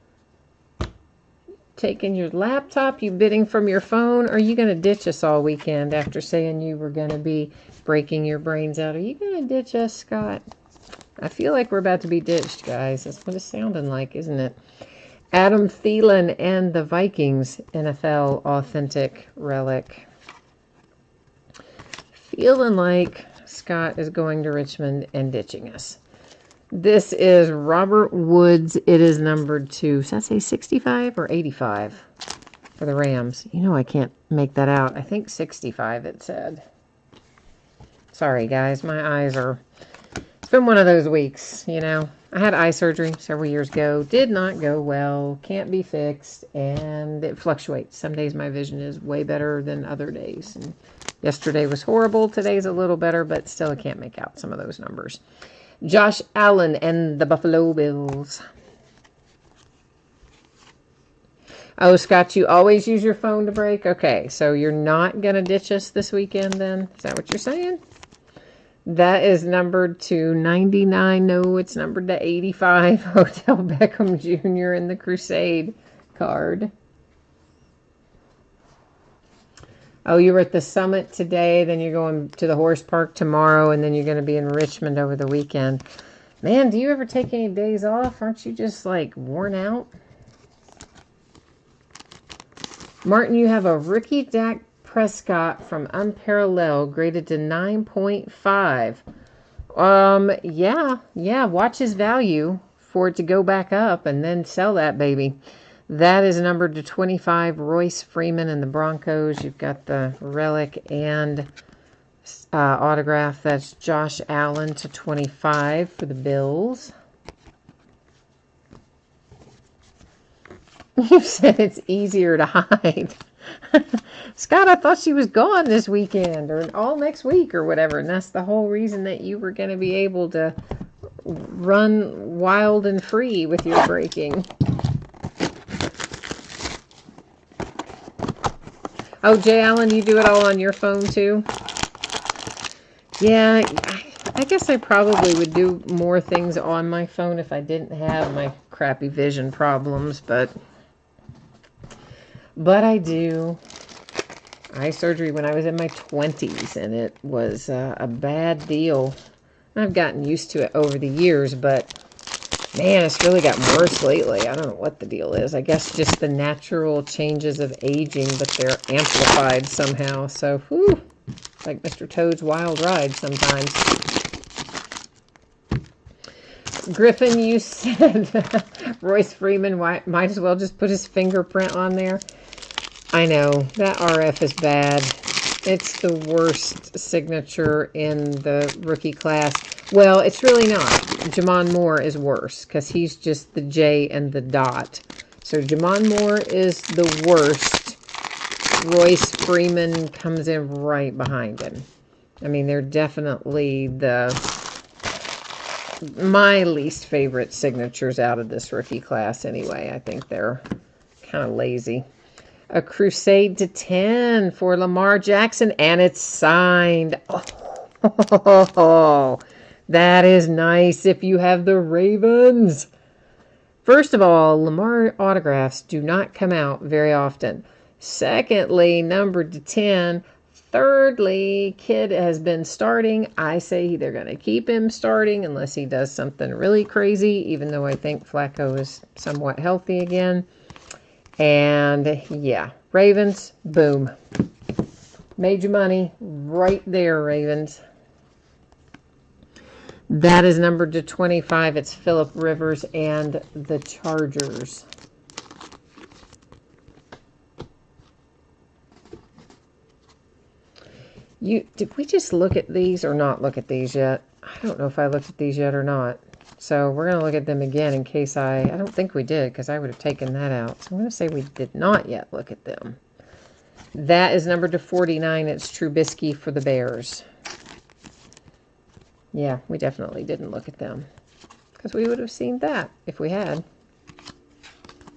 Taking your laptop, you bidding from your phone, or are you going to ditch us all weekend after saying you were going to be breaking your brains out? Are you going to ditch us, Scott? I feel like we're about to be ditched, guys. That's what it's sounding like, isn't it? Adam Thielen and the Vikings NFL Authentic Relic. Feeling like Scott is going to Richmond and ditching us. This is Robert Woods. It is numbered to, does that say 65 or 85 for the Rams? You know I can't make that out. I think 65 it said. Sorry, guys. My eyes are... It's been one of those weeks, you know. I had eye surgery several years ago. Did not go well. Can't be fixed. And it fluctuates. Some days my vision is way better than other days. And yesterday was horrible. Today's a little better, but still I can't make out some of those numbers. Josh Allen and the Buffalo Bills. Oh, Scott, you always use your phone to break? Okay, so you're not going to ditch us this weekend then? Is that what you're saying? That is numbered to 99. No, it's numbered to 85. Odell Beckham Jr. in the Crusade card. Oh, you were at the Summit today, then you're going to the horse park tomorrow, and then you're going to be in Richmond over the weekend. Man, do you ever take any days off? Aren't you just, like, worn out? Martin, you have a rookie Dak Prescott from Unparalleled, graded to 9.5. Yeah, watch his value for it to go back up and then sell that baby. That is numbered to 25, Royce Freeman and the Broncos. You've got the relic and autograph. That's Josh Allen to 25 for the Bills. You said it's easier to hide. Scott, I thought she was gone this weekend or all next week or whatever. And that's the whole reason that you were going to be able to run wild and free with your breaking. Oh, Jay Allen, you do it all on your phone too? Yeah, I guess I probably would do more things on my phone if I didn't have my crappy vision problems, but I do. Eye surgery when I was in my 20s, and it was a bad deal. I've gotten used to it over the years, but man, it's really gotten worse lately. I don't know what the deal is. I guess just the natural changes of aging, but they're amplified somehow. So, whew, like Mr. Toad's Wild Ride sometimes. Griffin, you said Royce Freeman might as well just put his fingerprint on there. I know, that RF is bad. It's the worst signature in the rookie class. Well, it's really not. Jamon Moore is worse because he's just the J and the dot. So Jamon Moore is the worst. Royce Freeman comes in right behind him. I mean, they're definitely my least favorite signatures out of this rookie class anyway. I think they're kind of lazy. A Crusade to 10 for Lamar Jackson, and it's signed. Oh, that is nice if you have the Ravens. First of all, Lamar autographs do not come out very often. Secondly, numbered to 10. Thirdly, kid has been starting. I say they're going to keep him starting unless he does something really crazy, even though I think Flacco is somewhat healthy again. And yeah, Ravens, boom. Made your money right there, Ravens. That is numbered to 25. It's Phillip Rivers and the Chargers. Did we just look at these or not look at these yet? I don't know if I looked at these yet or not. So we're going to look at them again in case I don't think we did because I would have taken that out. So I'm going to say we did not yet look at them. That is numbered to 49. It's Trubisky for the Bears. Yeah, we definitely didn't look at them because we would have seen that if we had.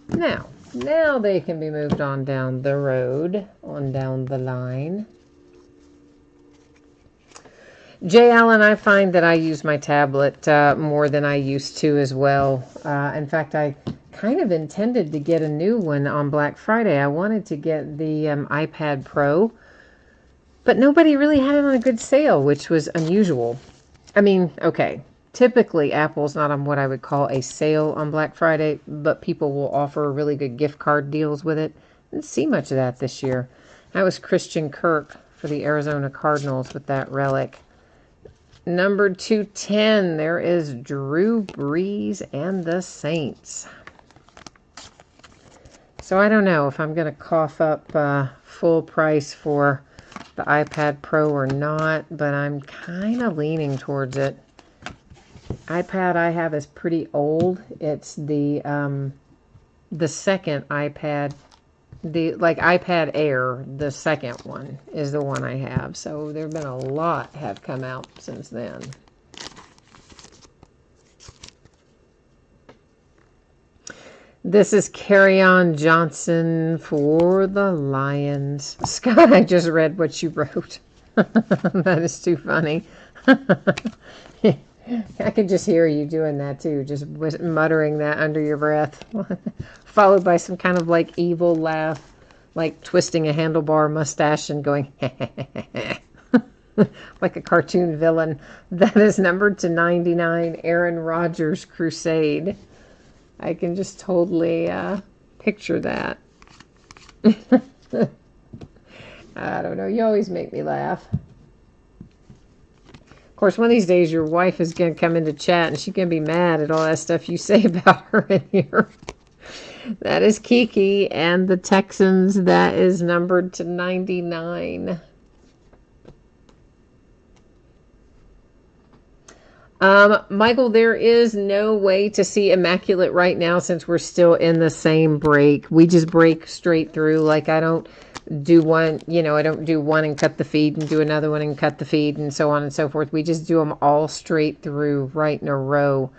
Now they can be moved on down the road, on down the line. Jay Allen, I find that I use my tablet more than I used to as well. In fact, I kind of intended to get a new one on Black Friday. I wanted to get the iPad Pro, but nobody really had it on a good sale, which was unusual. I mean, okay, typically Apple's not on what I would call a sale on Black Friday, but people will offer really good gift card deals with it. I didn't see much of that this year. That was Christian Kirk for the Arizona Cardinals with that relic. Number 210, there is Drew Brees and the Saints. So I don't know if I'm going to cough up full price for the iPad Pro or not, but I'm kind of leaning towards it. iPad I have is pretty old. It's the second iPad. The iPad Air, the second one, is the one I have. So there have been a lot have come out since then. This is Kerryon Johnson for the Lions. Scott, I just read what you wrote. That is too funny. I could just hear you doing that too, just muttering that under your breath, followed by some kind of like evil laugh, like twisting a handlebar mustache and going, like a cartoon villain. That is numbered to 99, Aaron Rodgers' Crusade. I can just totally picture that. I don't know. You always make me laugh. Of course, one of these days, your wife is going to come into chat and she's going to be mad at all that stuff you say about her in here. That is Kiki and the Texans. That is numbered to 99. Michael, there is no way to see Immaculate right now since we're still in the same break. We just break straight through. Like, I don't do one, I don't do one and cut the feed and do another one and cut the feed and so on and so forth. We just do them all straight through right in a row.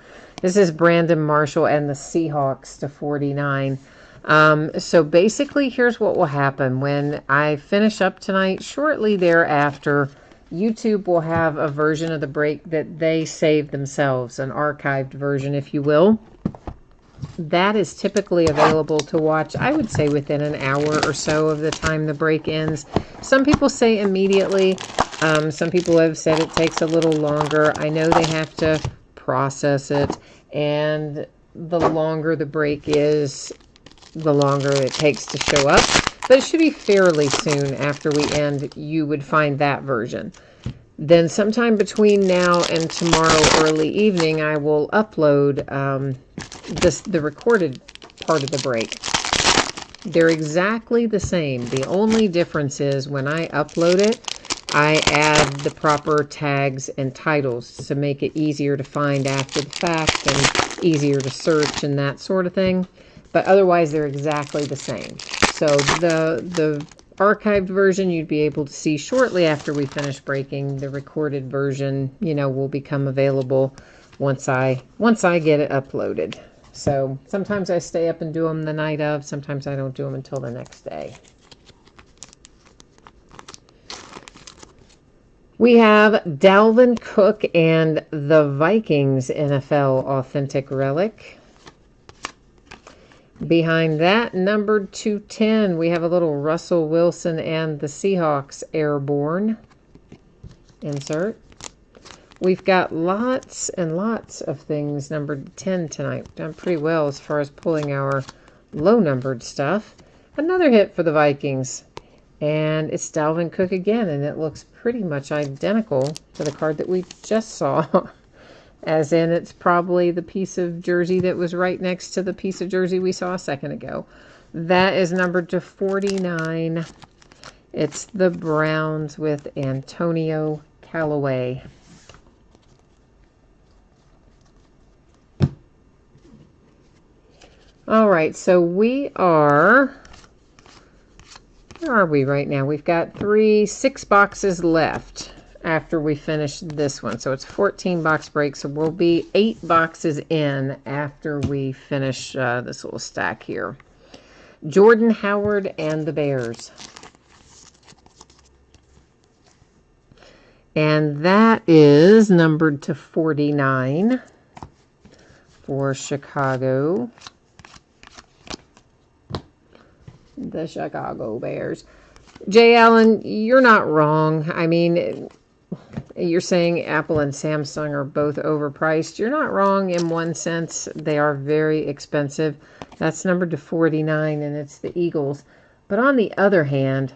This is Brandon Marshall and the Seahawks to 49. So basically, here's what will happen. When I finish up tonight, shortly thereafter, YouTube will have a version of the break that they save themselves, an archived version, if you will. That is typically available to watch, I would say, within an hour or so of the time the break ends. Some people say immediately. Some people have said it takes a little longer. I know they have to process it, and the longer the break is, the longer it takes to show up. But it should be fairly soon after we end. You would find that version. Then sometime between now and tomorrow early evening, I will upload the recorded part of the break. They're exactly the same. The only difference is when I upload it, I add the proper tags and titles to make it easier to find after the fact and easier to search and that sort of thing. But otherwise, they're exactly the same. So the archived version you'd be able to see shortly after we finish breaking. The recorded version, will become available once I get it uploaded. So sometimes I stay up and do them the night of. Sometimes I don't do them until the next day. We have Dalvin Cook and the Vikings NFL Authentic Relic. Behind that, numbered 210, we have a little Russell Wilson and the Seahawks Airborne insert. We've got lots and lots of things numbered 10 tonight. We've done pretty well as far as pulling our low-numbered stuff. Another hit for the Vikings. And it's Dalvin Cook again, and it looks pretty much identical to the card that we just saw. As in, it's probably the piece of jersey that was right next to the piece of jersey we saw a second ago. That is numbered to 49. It's the Browns with Antonio Callaway. All right, so we are... Where are we right now? We've got 6 boxes left after we finish this one. So it's 14 box break. So we'll be 8 boxes in after we finish this little stack here. Jordan Howard and the Bears. And that is numbered to 49 for Chicago. The Chicago Bears. Jay Allen, you're not wrong. I mean, you're saying Apple and Samsung are both overpriced. You're not wrong in one sense. They are very expensive. That's numbered to 49, and it's the Eagles. But on the other hand,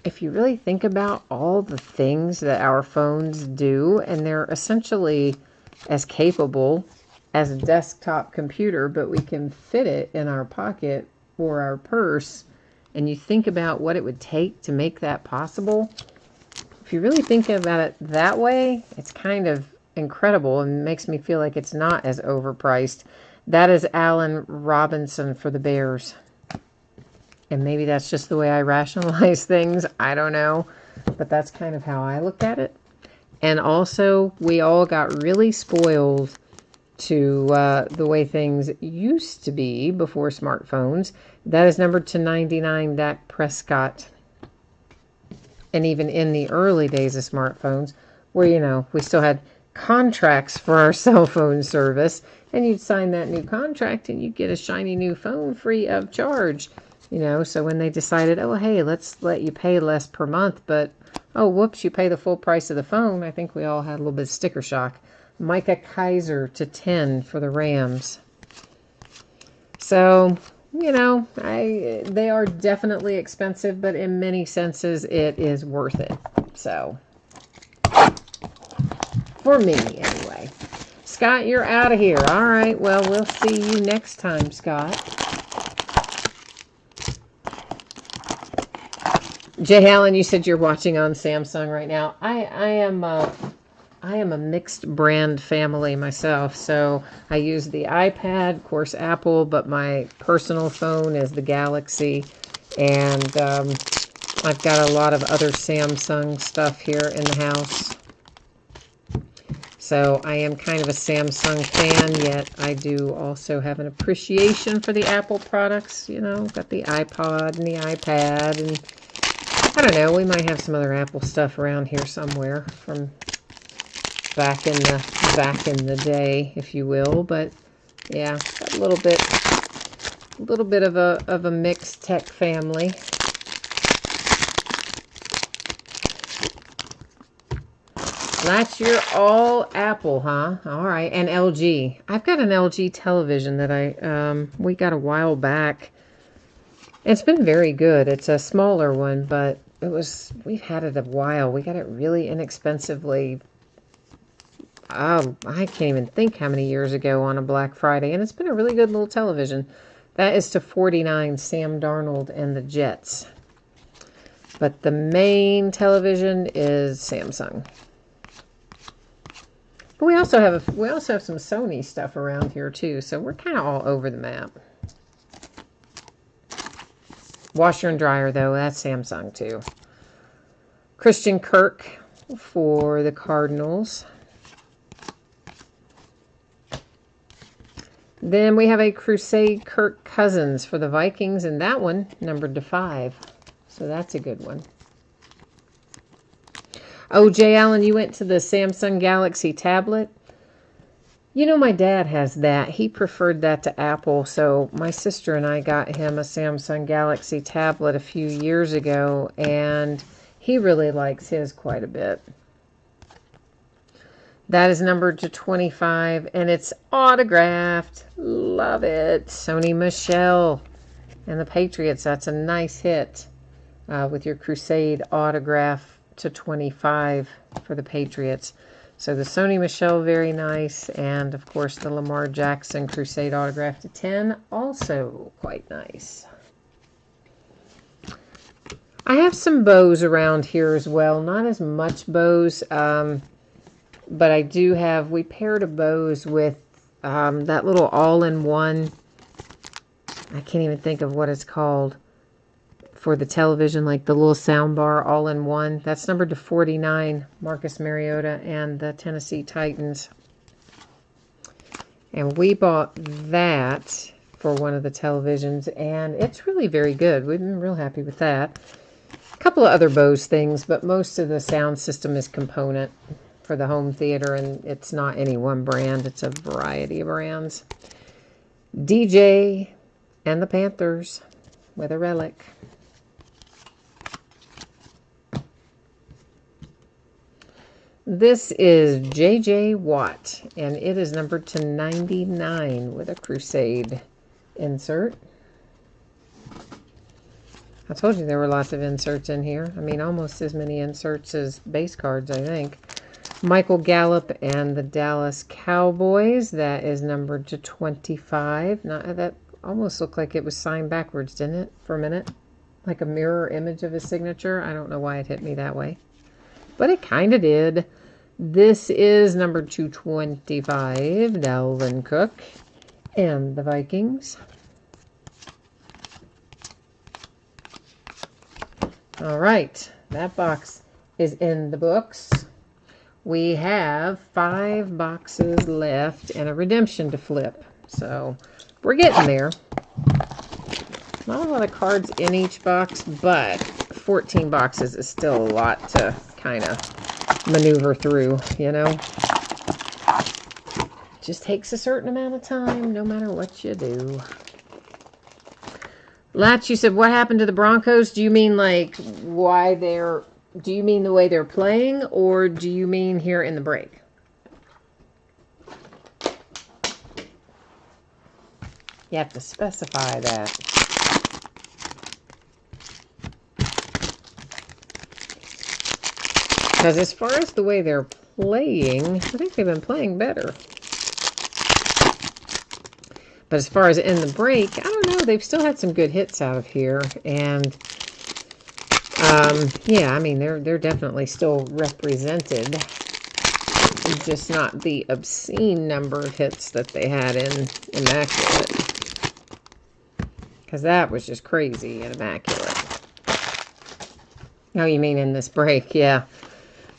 if you really think about all the things that our phones do, and they're essentially as capable as a desktop computer, but we can fit it in our pocket or our purse, and you think about what it would take to make that possible, if you really think about it that way, it's kind of incredible and makes me feel like it's not as overpriced. That is Allen Robinson for the Bears. And maybe that's just the way I rationalize things. I don't know. But that's kind of how I looked at it. And also, we all got really spoiled to the way things used to be before smartphones. That is numbered to 99, Dak Prescott. And even in the early days of smartphones, where, you know, we still had contracts for our cell phone service, and you'd sign that new contract and you'd get a shiny new phone free of charge. You know, so when they decided, oh, hey, let's let you pay less per month, but, oh, whoops, you pay the full price of the phone, I think we all had a little bit of sticker shock. Micah Kaiser to 10 for the Rams. So, you know, they are definitely expensive, but in many senses, it is worth it. So, for me, anyway. Scott, you're out of here. All right, well, we'll see you next time, Scott. Jay Allen, you said you're watching on Samsung right now. I am a mixed brand family myself, so I use the iPad, of course, Apple, but my personal phone is the Galaxy, and I've got a lot of other Samsung stuff here in the house. So I am kind of a Samsung fan, yet I do also have an appreciation for the Apple products. You know, got the iPod and the iPad, and I don't know, we might have some other Apple stuff around here somewhere from back in the day, if you will. But yeah, got a little bit of a mixed tech family. That's your all Apple, huh? All right, and LG. I've got an LG television that we got a while back. It's been very good. It's a smaller one, but we've had it a while. We got it really inexpensively. I can't even think how many years ago on a Black Friday, and it's been a really good little television. That is to 49, Sam Darnold and the Jets. But the main television is Samsung. But we also have some Sony stuff around here too, so we're kind of all over the map. Washer and dryer, though, that's Samsung, too. Christian Kirk for the Cardinals. Then we have a Crusade Kirk Cousins for the Vikings, and that one numbered to 5. So that's a good one. Oh, Jay Allen, you went to the Samsung Galaxy tablet? You know, my dad has that. He preferred that to Apple, so my sister and I got him a Samsung Galaxy tablet a few years ago, and he really likes his quite a bit. That is numbered to 25, and it's autographed. Love it. Sony Michel and the Patriots. That's a nice hit with your Crusade autograph to 25 for the Patriots. So the Sony Michel, very nice. And, of course, the Lamar Jackson Crusade autograph to 10, also quite nice. I have some bows around here as well. Not as much bows, but I do have, we paired a bows with that little all-in-one, I can't even think of what it's called, for the television, like the little sound bar all-in-one. That's numbered to 49, Marcus Mariota and the Tennessee Titans. And we bought that for one of the televisions, and it's really very good. We've been real happy with that. A couple of other Bose things, but most of the sound system is component for the home theater, and it's not any one brand. It's a variety of brands. DJ and the Panthers with a relic. This is J.J. Watt, and it is numbered to 99 with a Crusade insert. I told you there were lots of inserts in here. I mean, almost as many inserts as base cards, I think. Michael Gallup and the Dallas Cowboys. That is numbered to 25. That almost looked like it was signed backwards, didn't it, for a minute? Like a mirror image of his signature. I don't know why it hit me that way, but it kind of did. This is number 225, Dalvin Cook and the Vikings. All right, that box is in the books. We have 5 boxes left and a redemption to flip. So we're getting there. Not a lot of cards in each box, but 14 boxes is still a lot to kind of maneuver through, you know. Just takes a certain amount of time, no matter what you do. Latch, you said, what happened to the Broncos? Do you mean like why they're, do you mean the way they're playing, or do you mean here in the break? You have to specify that. Because as far as the way they're playing, I think they've been playing better. But as far as in the break, I don't know. They've still had some good hits out of here. And, yeah, I mean, they're definitely still represented. Just not the obscene number of hits that they had in Immaculate. Because that was just crazy in Immaculate. Oh, you mean in this break? Yeah.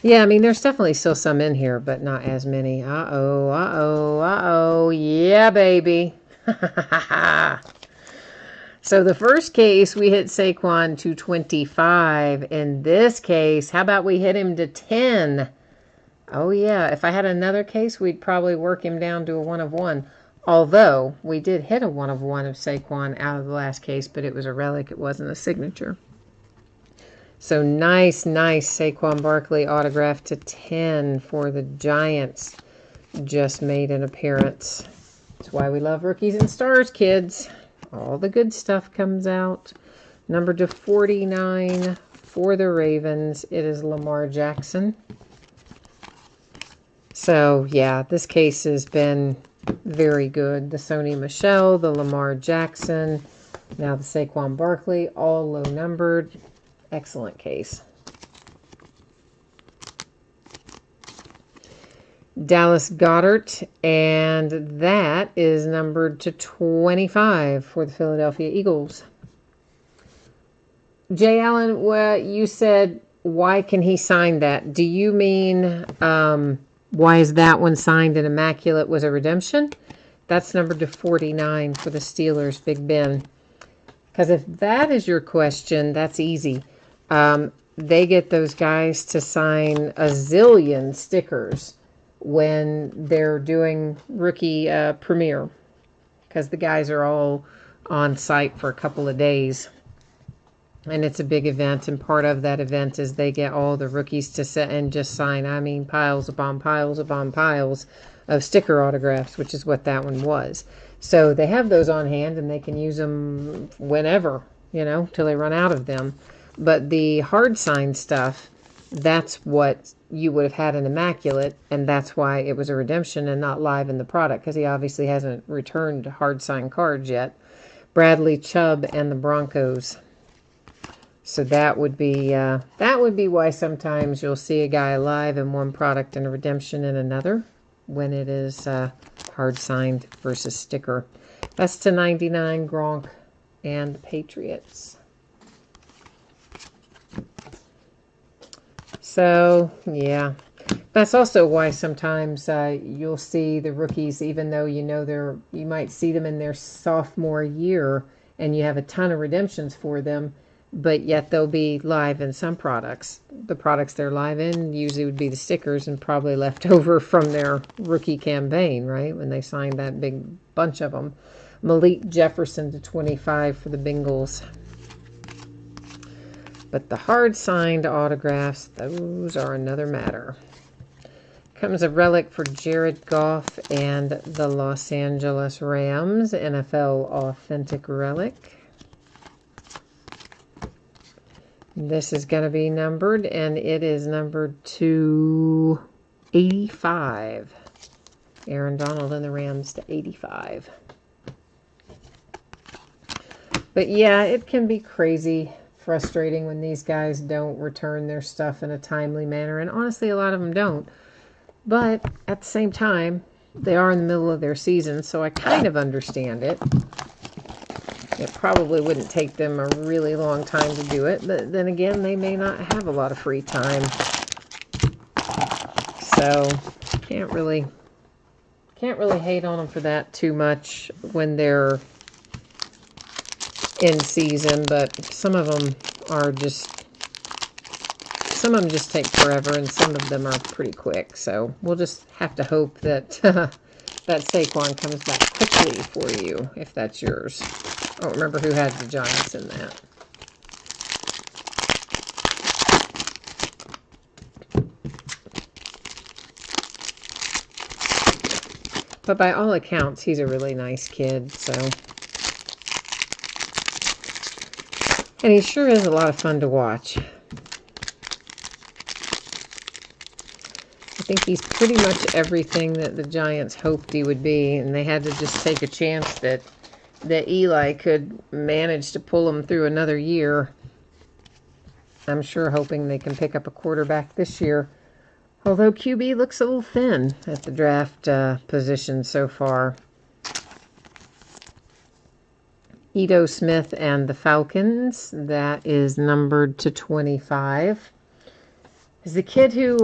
Yeah, I mean, there's definitely still some in here, but not as many. Uh-oh, uh-oh, uh-oh. Yeah, baby. So the first case, we hit Saquon to 25. In this case, how about we hit him to 10? Oh, yeah. If I had another case, we'd probably work him down to a 1 of 1. Although, we did hit a 1 of 1 of Saquon out of the last case, but it was a relic. It wasn't a signature. So nice, nice Saquon Barkley autograph to 10 for the Giants. Just made an appearance. That's why we love rookies and stars, kids. All the good stuff comes out. Number to 49 for the Ravens. It is Lamar Jackson. So, yeah, this case has been very good. The Sony Michel, the Lamar Jackson, now the Saquon Barkley, all low numbered. Excellent case. Dallas Goedert, and that is numbered to 25 for the Philadelphia Eagles. Jay Allen, well, you said, why can he sign that? Do you mean, why is that one signed and Immaculate was a redemption? That's numbered to 49 for the Steelers, Big Ben. Because if that is your question, that's easy. They get those guys to sign a zillion stickers when they're doing rookie premiere, because the guys are all on site for a couple of days, and it's a big event, and part of that event is they get all the rookies to sit and just sign, I mean, piles upon piles upon piles of sticker autographs, which is what that one was. So they have those on hand, and they can use them whenever, you know, till they run out of them. But the hard sign stuff, that's what you would have had in Immaculate, and that's why it was a redemption and not live in the product, because he obviously hasn't returned hard sign cards yet. Bradley Chubb and the Broncos. So that would be why sometimes you'll see a guy live in one product and a redemption in another when it is hard signed versus sticker. That's to 99 Gronk and the Patriots. So, yeah, that's also why sometimes you'll see the rookies, even though you know you might see them in their sophomore year and you have a ton of redemptions for them, but yet they'll be live in some products. The products they're live in usually would be the stickers and probably left over from their rookie campaign, right, when they signed that big bunch of them. Malik Jefferson to 25 for the Bengals. But the hard-signed autographs, those are another matter. Comes a relic for Jared Goff and the Los Angeles Rams, NFL Authentic Relic. This is going to be numbered, and it is numbered to 85. Aaron Donald and the Rams to 85. But yeah, it can be crazy frustrating when these guys don't return their stuff in a timely manner, and honestly a lot of them don't, but at the same time they are in the middle of their season, so I kind of understand it. It probably wouldn't take them a really long time to do it, but then again they may not have a lot of free time, so can't really hate on them for that too much when they're in season, but some of them are just some of them just take forever, and some of them are pretty quick. So we'll just have to hope that that Saquon comes back quickly for you, if that's yours. I don't remember who had the Giants in that. But by all accounts, he's a really nice kid, so. And he sure is a lot of fun to watch. I think he's pretty much everything that the Giants hoped he would be, and they had to just take a chance that Eli could manage to pull him through another year. I'm sure hoping they can pick up a quarterback this year. Although QB looks a little thin at the draft position so far. Ito Smith and the Falcons. That is numbered to 25. Is the kid who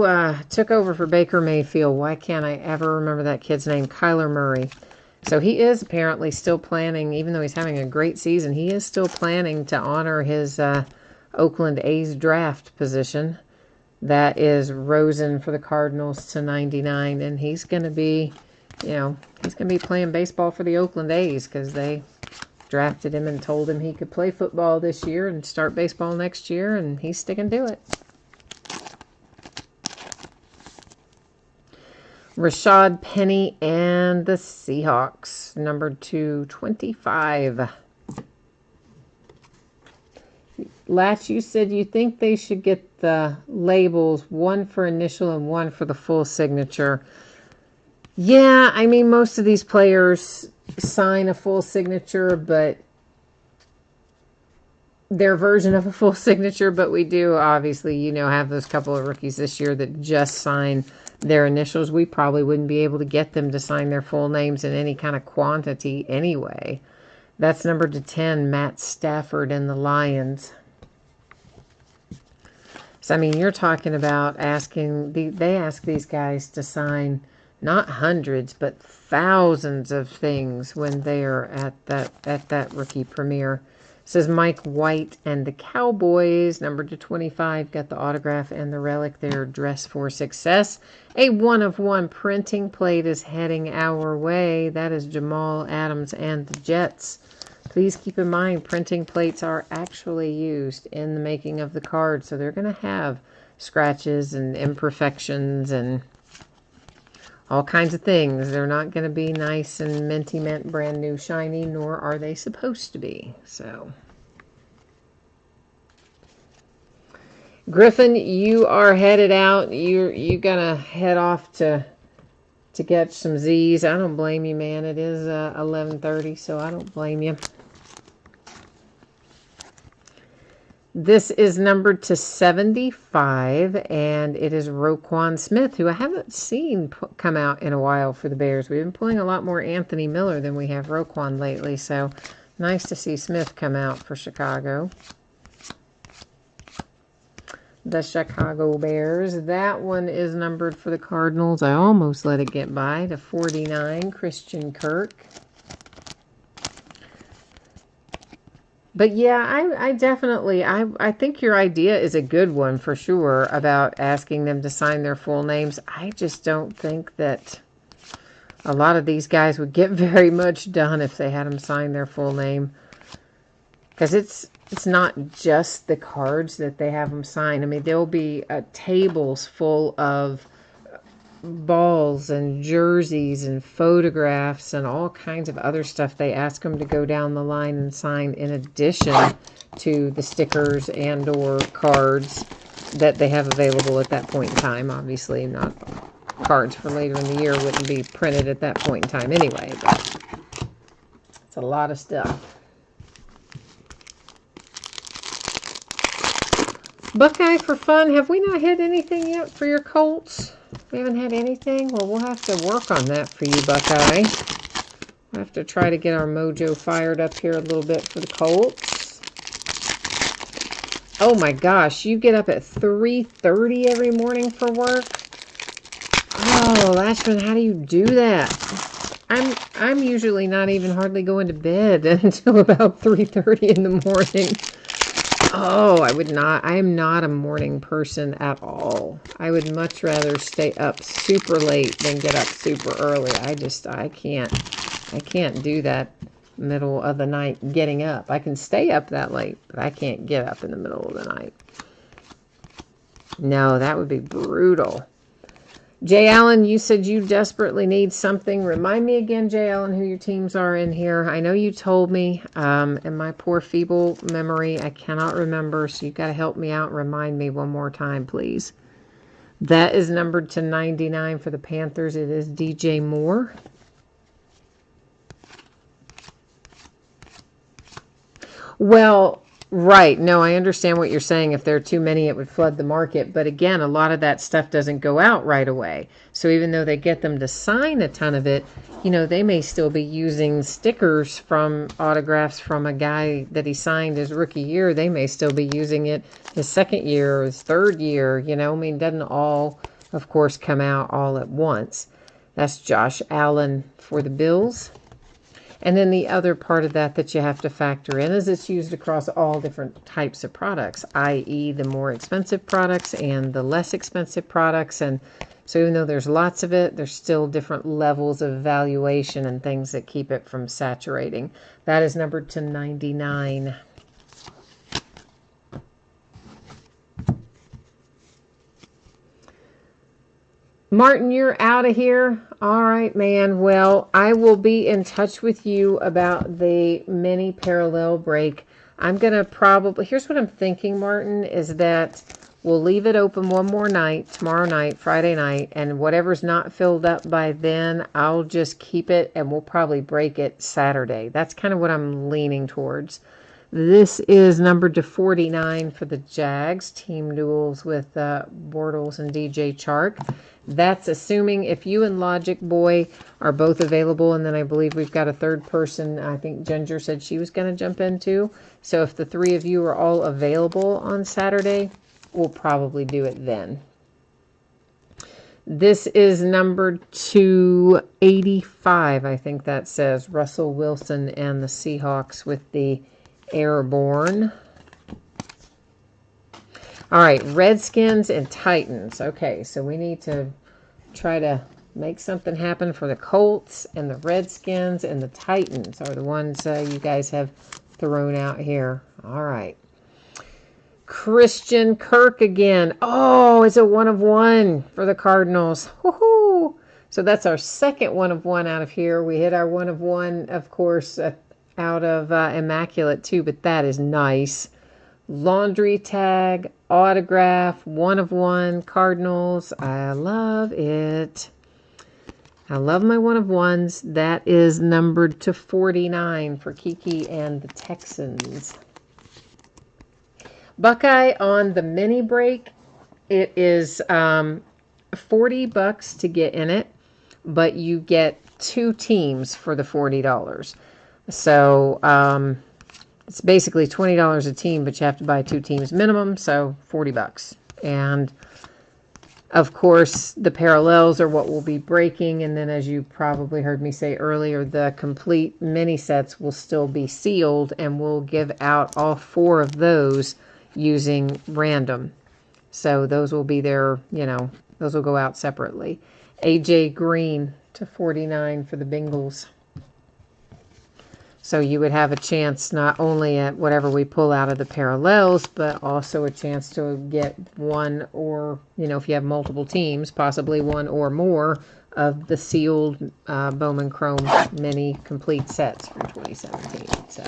took over for Baker Mayfield. Why can't I ever remember that kid's name? Kyler Murray. So he is apparently still planning, even though he's having a great season, he is still planning to honor his Oakland A's draft position. That is Rosen for the Cardinals to 99. And he's going to be, he's going to be playing baseball for the Oakland A's because they drafted him and told him he could play football this year and start baseball next year, and he's sticking to it. Rashad Penny and the Seahawks, numbered to 25. Latch, you said you think they should get the labels, one for initial and one for the full signature. Yeah, I mean, most of these players sign a full signature, but their version of a full signature, but we do obviously, have those couple of rookies this year that just sign their initials. We probably wouldn't be able to get them to sign their full names in any kind of quantity anyway. That's numbered to 10, Matt Stafford and the Lions. So, I mean, you're talking about they ask these guys to sign not hundreds, but thousands of things when they are at that rookie premiere. It says Mike White and the Cowboys, numbered to 25, got the autograph and the relic there, dress for success. A 1-of-1 printing plate is heading our way. That is Jamal Adams and the Jets. Please keep in mind, printing plates are actually used in the making of the card, so they're going to have scratches and imperfections and all kinds of things. They're not going to be nice and minty mint, brand new, shiny, nor are they supposed to be. So, Griffin, you are headed out. You're gonna head off to get some Z's. I don't blame you, man. It is 11:30, so I don't blame you. This is numbered to 75, and it is Roquan Smith, who I haven't seen come out in a while for the Bears. We've been pulling a lot more Anthony Miller than we have Roquan lately, so nice to see Smith come out for Chicago. The Chicago Bears. That one is numbered for the Cardinals. I almost let it get by to 49, Christian Kirk. But yeah, I definitely, I think your idea is a good one for sure about asking them to sign their full names. I just don't think that a lot of these guys would get very much done if they had them sign their full name. Because it's not just the cards that they have them sign. I mean, there'll be tables full of balls and jerseys and photographs and all kinds of other stuff they ask them to go down the line and sign in addition to the stickers and or cards that they have available at that point in time. Obviously, not cards for later in the year wouldn't be printed at that point in time anyway, but it's a lot of stuff. Buckeye for fun. Have we not hit anything yet for your Colts? We haven't had anything? Well, we'll have to work on that for you, Buckeye. We'll have to try to get our mojo fired up here a little bit for the Colts. Oh my gosh, you get up at 3:30 every morning for work? Oh, Lashman, how do you do that? I'm usually not even hardly going to bed until about 3:30 in the morning. Oh, I would not. I am not a morning person at all. I would much rather stay up super late than get up super early. I can't do that middle of the night getting up. I can stay up that late, but I can't get up in the middle of the night. No, that would be brutal. Jay Allen, you said you desperately need something. Remind me again, Jay Allen, who your teams are in here. I know you told me, in my poor feeble memory, I cannot remember, so you've got to help me out and remind me one more time, please. That is numbered to 99 for the Panthers. It is DJ Moore. Well, right. No, I understand what you're saying. If there are too many, it would flood the market. But again, a lot of that stuff doesn't go out right away. So even though they get them to sign a ton of it, you know, they may still be using stickers from autographs from a guy that he signed his rookie year. They may still be using it his second year or his third year. You know, I mean, it doesn't all, of course, come out all at once. That's Josh Allen for the Bills. And then the other part of that you have to factor in is it's used across all different types of products, i.e. the more expensive products and the less expensive products. And so even though there's lots of it, there's still different levels of valuation and things that keep it from saturating. That is numbered to 99. Martin, you're out of here. All right, man. Well, I will be in touch with you about the mini parallel break. I'm going to probably, here's what I'm thinking, Martin, is that we'll leave it open one more night, tomorrow night, Friday night, and whatever's not filled up by then, I'll just keep it and we'll probably break it Saturday. That's kind of what I'm leaning towards. This is numbered to 49 for the Jags, team duels with Bortles and DJ Chark. That's assuming if you and Logic Boy are both available, and then I believe we've got a third person, I think Ginger said she was going to jump into. So if the three of you are all available on Saturday, we'll probably do it then. This is numbered to 85, I think that says. Russell Wilson and the Seahawks with the Airborne. All right, Redskins and Titans. Okay, so we need to try to make something happen for the Colts, and the Redskins and the Titans are the ones you guys have thrown out here. All right. Christian Kirk again. Oh, it's a 1 of 1 for the Cardinals. Woohoo! So that's our second 1 of 1 out of here. We hit our 1 of 1, of course, out of Immaculate too, but that is nice. Laundry tag, autograph, 1 of 1, Cardinals. I love it. I love my 1 of 1s. That is numbered to 49 for Kiki and the Texans. Buckeye on the mini break. It is $40 to get in it, but you get 2 teams for the $40. So, it's basically $20 a team, but you have to buy 2 teams minimum, so $40. And, of course, the parallels are what we'll be breaking, and then as you probably heard me say earlier, the complete mini sets will still be sealed, and we'll give out all 4 of those using random. So those will be there, you know, those will go out separately. AJ Green to 49 for the Bengals. So you would have a chance not only at whatever we pull out of the parallels, but also a chance to get 1 or, you know, if you have multiple teams, possibly 1 or more of the sealed Bowman Chrome mini complete sets from 2017. So,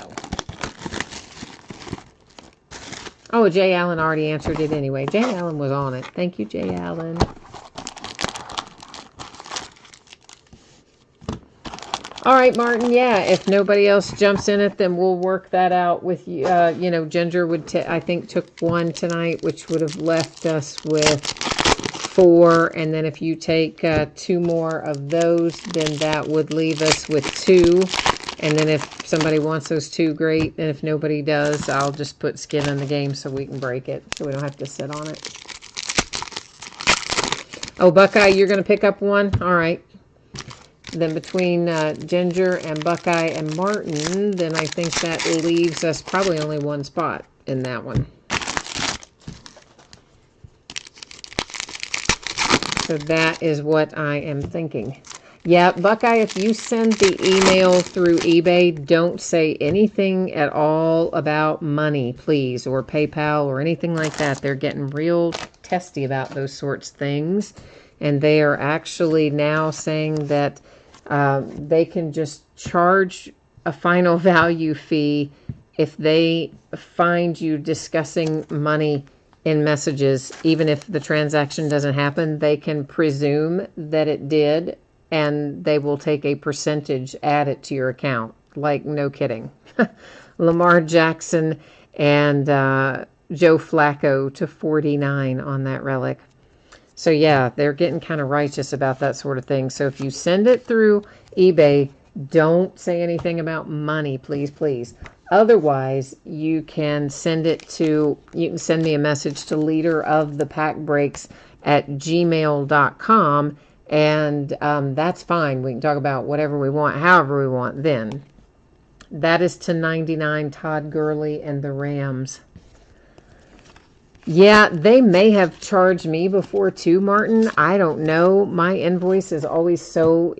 oh, Jay Allen already answered it anyway. Jay Allen was on it. Thank you, Jay Allen. All right, Martin, yeah, if nobody else jumps in it, then we'll work that out with you. You know, Ginger would, I think, took 1 tonight, which would have left us with 4. And then if you take 2 more of those, then that would leave us with 2. And then if somebody wants those 2, great. And if nobody does, I'll just put skin in the game so we can break it, so we don't have to sit on it. Oh, Buckeye, you're going to pick up 1? All right. Then between Ginger and Buckeye and Martin, then I think that leaves us probably only 1 spot in that one. So that is what I am thinking. Yeah, Buckeye, if you send the email through eBay, don't say anything at all about money, please, or PayPal or anything like that. They're getting real testy about those sorts of things. And they are actually now saying that they can just charge a final value fee if they find you discussing money in messages. Even if the transaction doesn't happen, they can presume that it did, and they will take a percentage added to your account. Like, no kidding. Lamar Jackson and Joe Flacco to 49 on that relic. So yeah, they're getting kind of righteous about that sort of thing. So if you send it through eBay, don't say anything about money, please, please. Otherwise, you can send me a message to leaderofthepackbreaks@gmail.com, and that's fine. We can talk about whatever we want, however we want then. That is to 99, Todd Gurley and the Rams. Yeah, they may have charged me before too, Martin. I don't know. My invoice is always so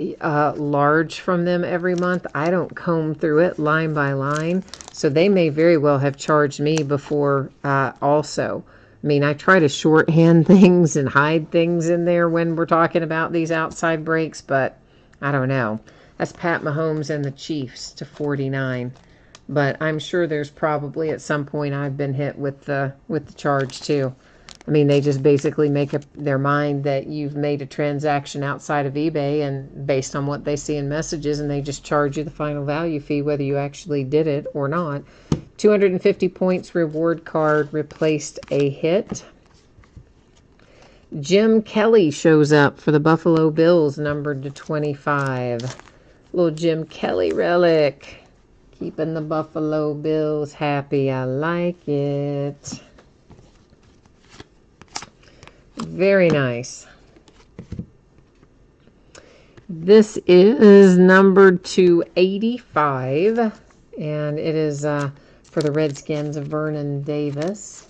large from them every month. I don't comb through it line by line. So they may very well have charged me before also. I mean, I try to shorthand things and hide things in there when we're talking about these outside breaks, but I don't know. That's Pat Mahomes and the Chiefs to 49. But I'm sure there's probably at some point I've been hit with the charge too. I mean, they just basically make up their mind that you've made a transaction outside of eBay, and based on what they see in messages, and they just charge you the final value fee whether you actually did it or not. 250 points reward card replaced a hit. Jim Kelly shows up for the Buffalo Bills, numbered to 25. Little Jim Kelly relic. Keeping the Buffalo Bills happy. I like it. Very nice. This is numbered to 85, and it is for the Redskins of Vernon Davis.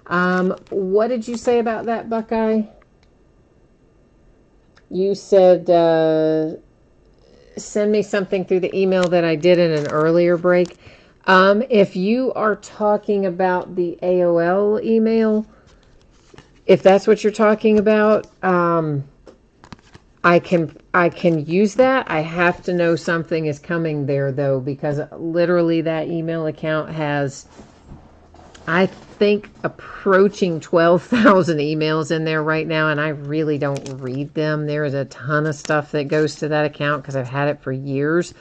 What did you say about that, Buckeye? You said... send me something through the email that I did in an earlier break. If you are talking about the AOL email, if that's what you're talking about, I can use that. I have to know something is coming there though, because literally that email account has, I think, approaching 12,000 emails in there right now, and I really don't read them. There is a ton of stuff that goes to that account because I've had it for years.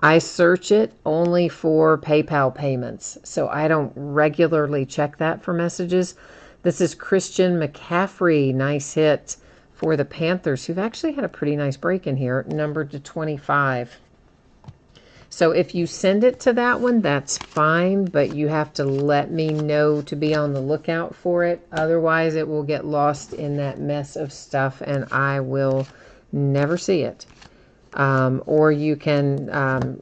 I search it only for PayPal payments, so I don't regularly check that for messages. This is Christian McCaffrey. Nice hit for the Panthers, who've actually had a pretty nice break in here, numbered to 25. So if you send it to that one, that's fine, but you have to let me know to be on the lookout for it. Otherwise, it will get lost in that mess of stuff, and I will never see it. Or you can,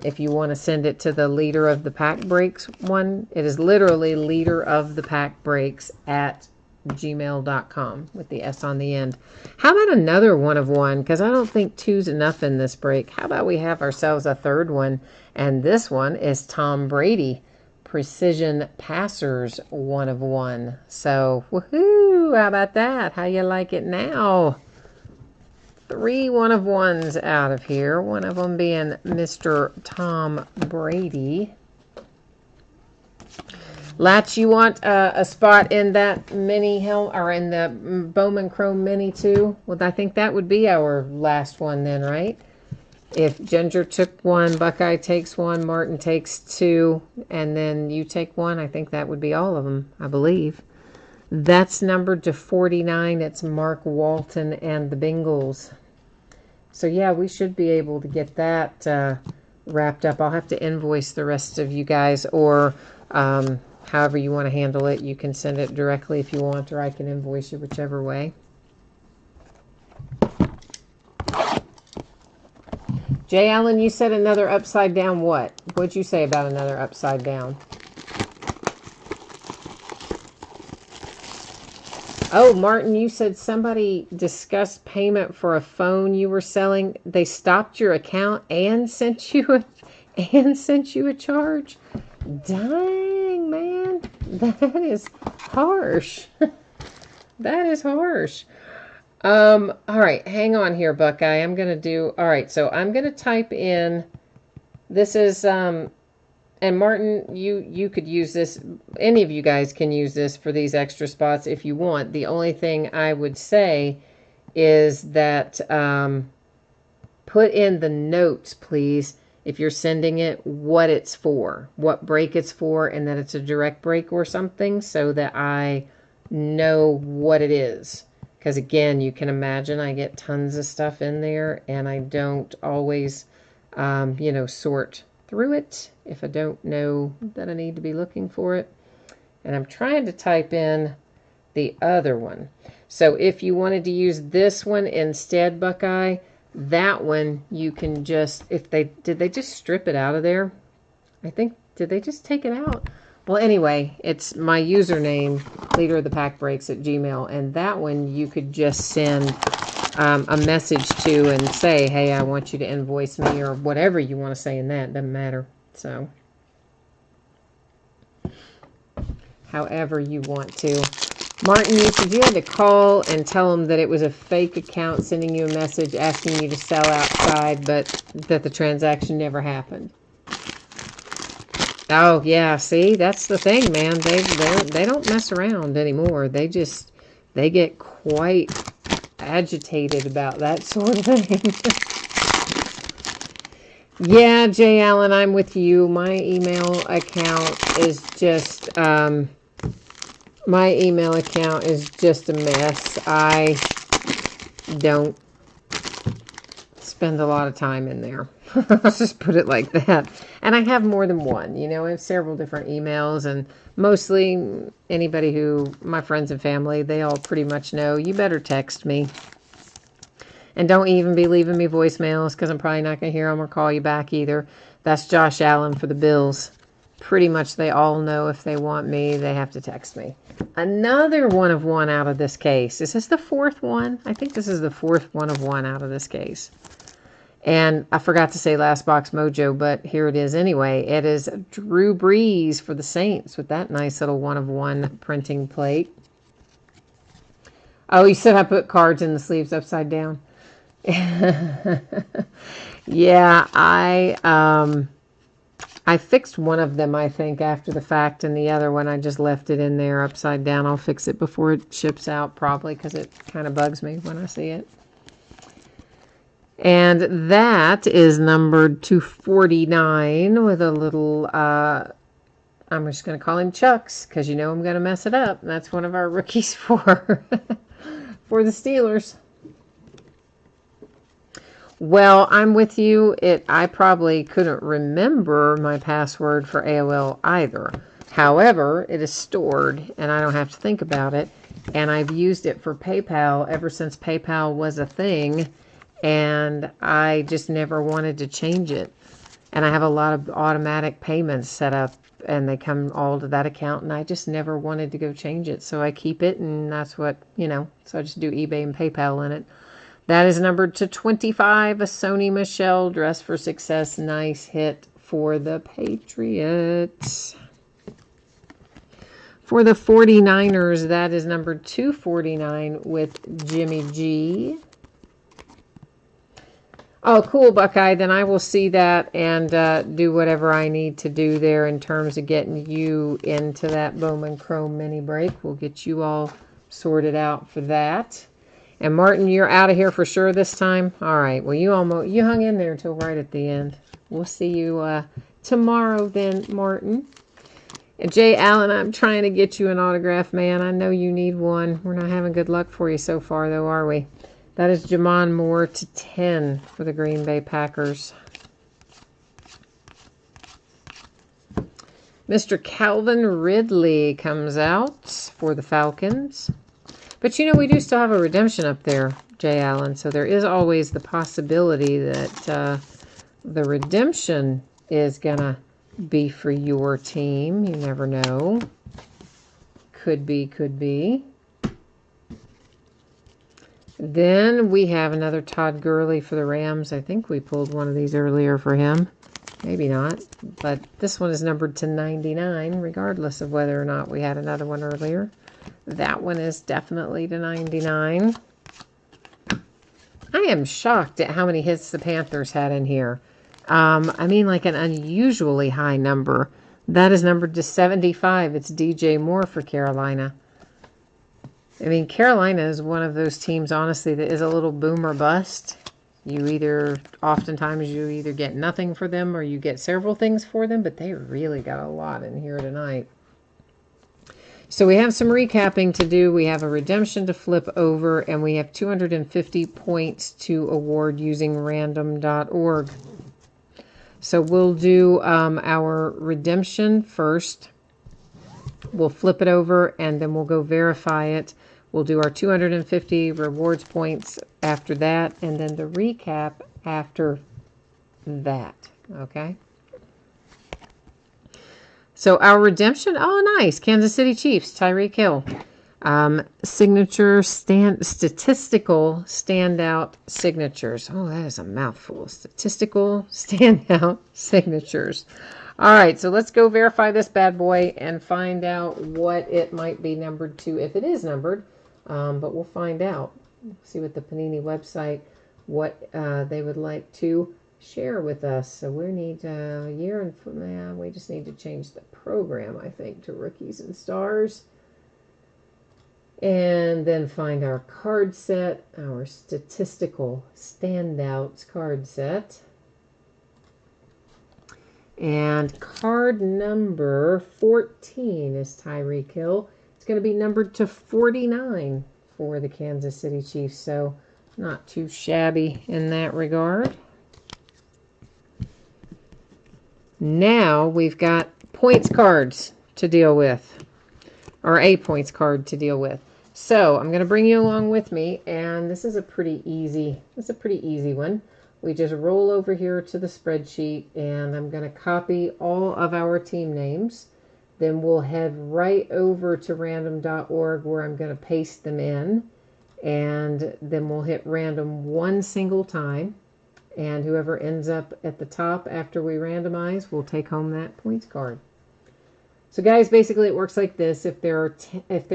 if you want to send it to the Leader of the Pack Breaks one, it is literally Leader of the Pack Breaks at gmail.com with the S on the end. How about another one of one? Because I don't think two's enough in this break. How about we have ourselves a third one? And this one is Tom Brady, Precision Passers, one of one. So, woohoo! How about that? How you like it now? 3 one of ones out of here. One of them being Mr. Tom Brady. Latch, you want a spot in that mini helmet, or in the Bowman Chrome Mini too? Well, I think that would be our last one then, right? If Ginger took one, Buckeye takes one, Martin takes 2, and then you take 1, I think that would be all of them, I believe. That's numbered to 49. It's Mark Walton and the Bengals. So yeah, we should be able to get that wrapped up. I'll have to invoice the rest of you guys, or however you want to handle it. You can send it directly if you want, or I can invoice you, whichever way. Jay Allen, you said another upside down what? What'd you say about another upside down? Oh, Martin, you said somebody discussed payment for a phone you were selling. They stopped your account and sent you a charge. Dang, man, that is harsh. That is harsh. All right, hang on here, Buckeye. I'm gonna do. All right, so I'm gonna type in. This is and Martin, you could use this. Any of you guys can use this for these extra spots if you want. The only thing I would say is that put in the notes, please, if you're sending it, what it's for, what break it's for, and that it's a direct break or something, so that I know what it is. Because again, you can imagine I get tons of stuff in there, and I don't always, sort through it if I don't know that I need to be looking for it. And I'm trying to type in the other one. So if you wanted to use this one instead, Buckeye, that one you can just, did they just strip it out of there? I think, did they just take it out? Well, anyway, it's my username, leaderofthepackbreaks@gmail, and that one you could just send a message to and say, hey, I want you to invoice me, or whatever you want to say in that. Doesn't matter. So, however you want to. Martin, you said you had to call and tell them that it was a fake account sending you a message asking you to sell outside, but that the transaction never happened. Oh, yeah, see, that's the thing, man. They don't mess around anymore. They get quite agitated about that sort of thing. Yeah, Jay Allen, I'm with you. My email account is just a mess. I don't spend a lot of time in there. Let's just put it like that. And I have more than one. I have several different emails, and mostly anybody my friends and family, they all pretty much know, you better text me. And don't even be leaving me voicemails, because I'm probably not going to hear them or call you back either. That's Josh Allen for the Bills. Pretty much they all know if they want me, they have to text me. Another one of one out of this case. Is this the fourth one? I think this is the fourth one of one out of this case. And I forgot to say Last Box Mojo, but here it is anyway. It is Drew Brees for the Saints with that nice little one of one printing plate. Oh, you said I put cards in the sleeves upside down. Yeah, I fixed one of them, I think, after the fact, and the other one I just left it in there upside down. I'll fix it before it ships out, probably, because it kind of bugs me when I see it. And that is numbered 249 with a little, I'm just going to call him Chucks, because I'm going to mess it up. That's one of our rookies for the Steelers. Well, I'm with you. I probably couldn't remember my password for AOL either. However, it is stored, and I don't have to think about it. And I've used it for PayPal ever since PayPal was a thing, and I just never wanted to change it. And I have a lot of automatic payments set up, and they come all to that account, and I just never wanted to go change it. So I keep it, and that's what, so I just do eBay and PayPal in it. That is numbered to 25, a Sony Michel, Dress for Success. Nice hit for the Patriots. For the 49ers, that is numbered 249 with Jimmy G. Oh, cool, Buckeye. Then I will see that and do whatever I need to do there in terms of getting you into that Bowman Chrome mini break. We'll get you all sorted out for that. And Martin, you're out of here for sure this time? All right. Well, you hung in there until right at the end. We'll see you tomorrow then, Martin. And Jay Allen, I'm trying to get you an autograph, man. I know you need one. We're not having good luck for you so far, though, are we? That is Jamon Moore to 10 for the Green Bay Packers. Mr. Calvin Ridley comes out for the Falcons. But, we do still have a redemption up there, Jay Allen. So there is always the possibility that the redemption is going to be for your team. You never know. Could be, could be. Then we have another Todd Gurley for the Rams. I think we pulled one of these earlier for him. Maybe not. But this one is numbered to 99, regardless of whether or not we had another one earlier. That one is definitely to 99. I am shocked at how many hits the Panthers had in here. I mean, like an unusually high number. That is numbered to 75. It's DJ Moore for Carolina. I mean, Carolina is one of those teams, honestly, that is a little boom or bust. Oftentimes you either get nothing for them or you get several things for them, but they really got a lot in here tonight. So we have some recapping to do. We have a redemption to flip over, and we have 250 points to award using random.org. So we'll do our redemption first. We'll flip it over, and then we'll go verify it. We'll do our 250 rewards points after that, and then the recap after that, okay? So our redemption, oh, nice. Kansas City Chiefs, Tyreek Hill. Statistical standout signatures. Oh, that is a mouthful. Statistical standout signatures. All right, so let's go verify this bad boy and find out what it might be numbered to, if it is numbered. But we'll find out. See what the Panini website, what they would like to share with us. So we need a year and we just need to change the program, I think, to Rookies and Stars. And then find our card set, our statistical standouts card set. And card number 14 is Tyreek Hill. It's going to be numbered to 49 for the Kansas City Chiefs, so not too shabby in that regard. Now we've got points cards to deal with, or a points card to deal with. So I'm going to bring you along with me, and this is a pretty easy one. We just roll over here to the spreadsheet, and I'm going to copy all of our team names. Then we'll head right over to random.org where I'm going to paste them in. And then we'll hit random one single time. And whoever ends up at the top after we randomize will take home that points card. So guys, basically it works like this. If there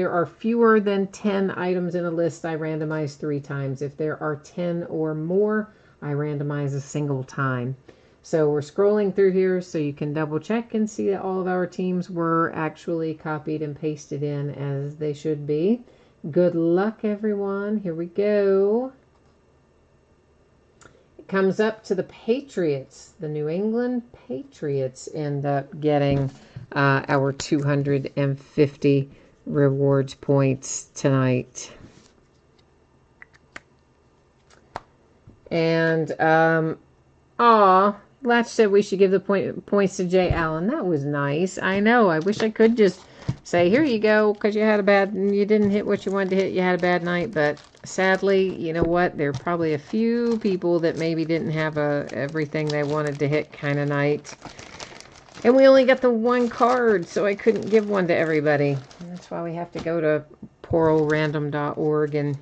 are fewer than 10 items in a list, I randomize 3 times. If there are 10 or more, I randomize a single time. So we're scrolling through here so you can double check and see that all of our teams were actually copied and pasted in as they should be. Good luck, everyone. Here we go. It comes up to the Patriots. The New England Patriots end up getting our 250 rewards points tonight. And, Latch said we should give the points to Jay Allen. That was nice. I know. I wish I could just say, here you go, because you didn't hit what you wanted to hit. You had a bad night. But sadly, you know what? There are probably a few people that maybe didn't have everything they wanted to hit kind of night. And we only got the one card, so I couldn't give one to everybody. And that's why we have to go to poor old random.org and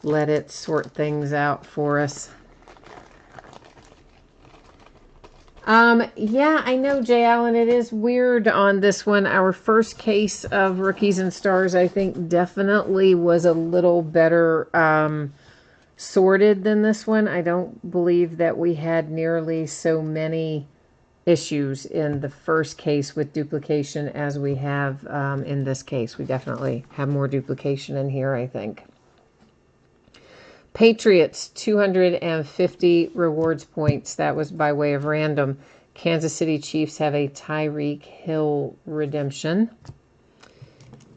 let it sort things out for us. Yeah, I know, Jay Allen, it is weird on this one. Our first case of Rookies and Stars, I think, definitely was a little better sorted than this one. I don't believe that we had nearly so many issues in the first case with duplication as we have in this case. We definitely have more duplication in here, I think. Patriots, 250 rewards points. That was by way of random. Kansas City Chiefs have a Tyreek Hill redemption.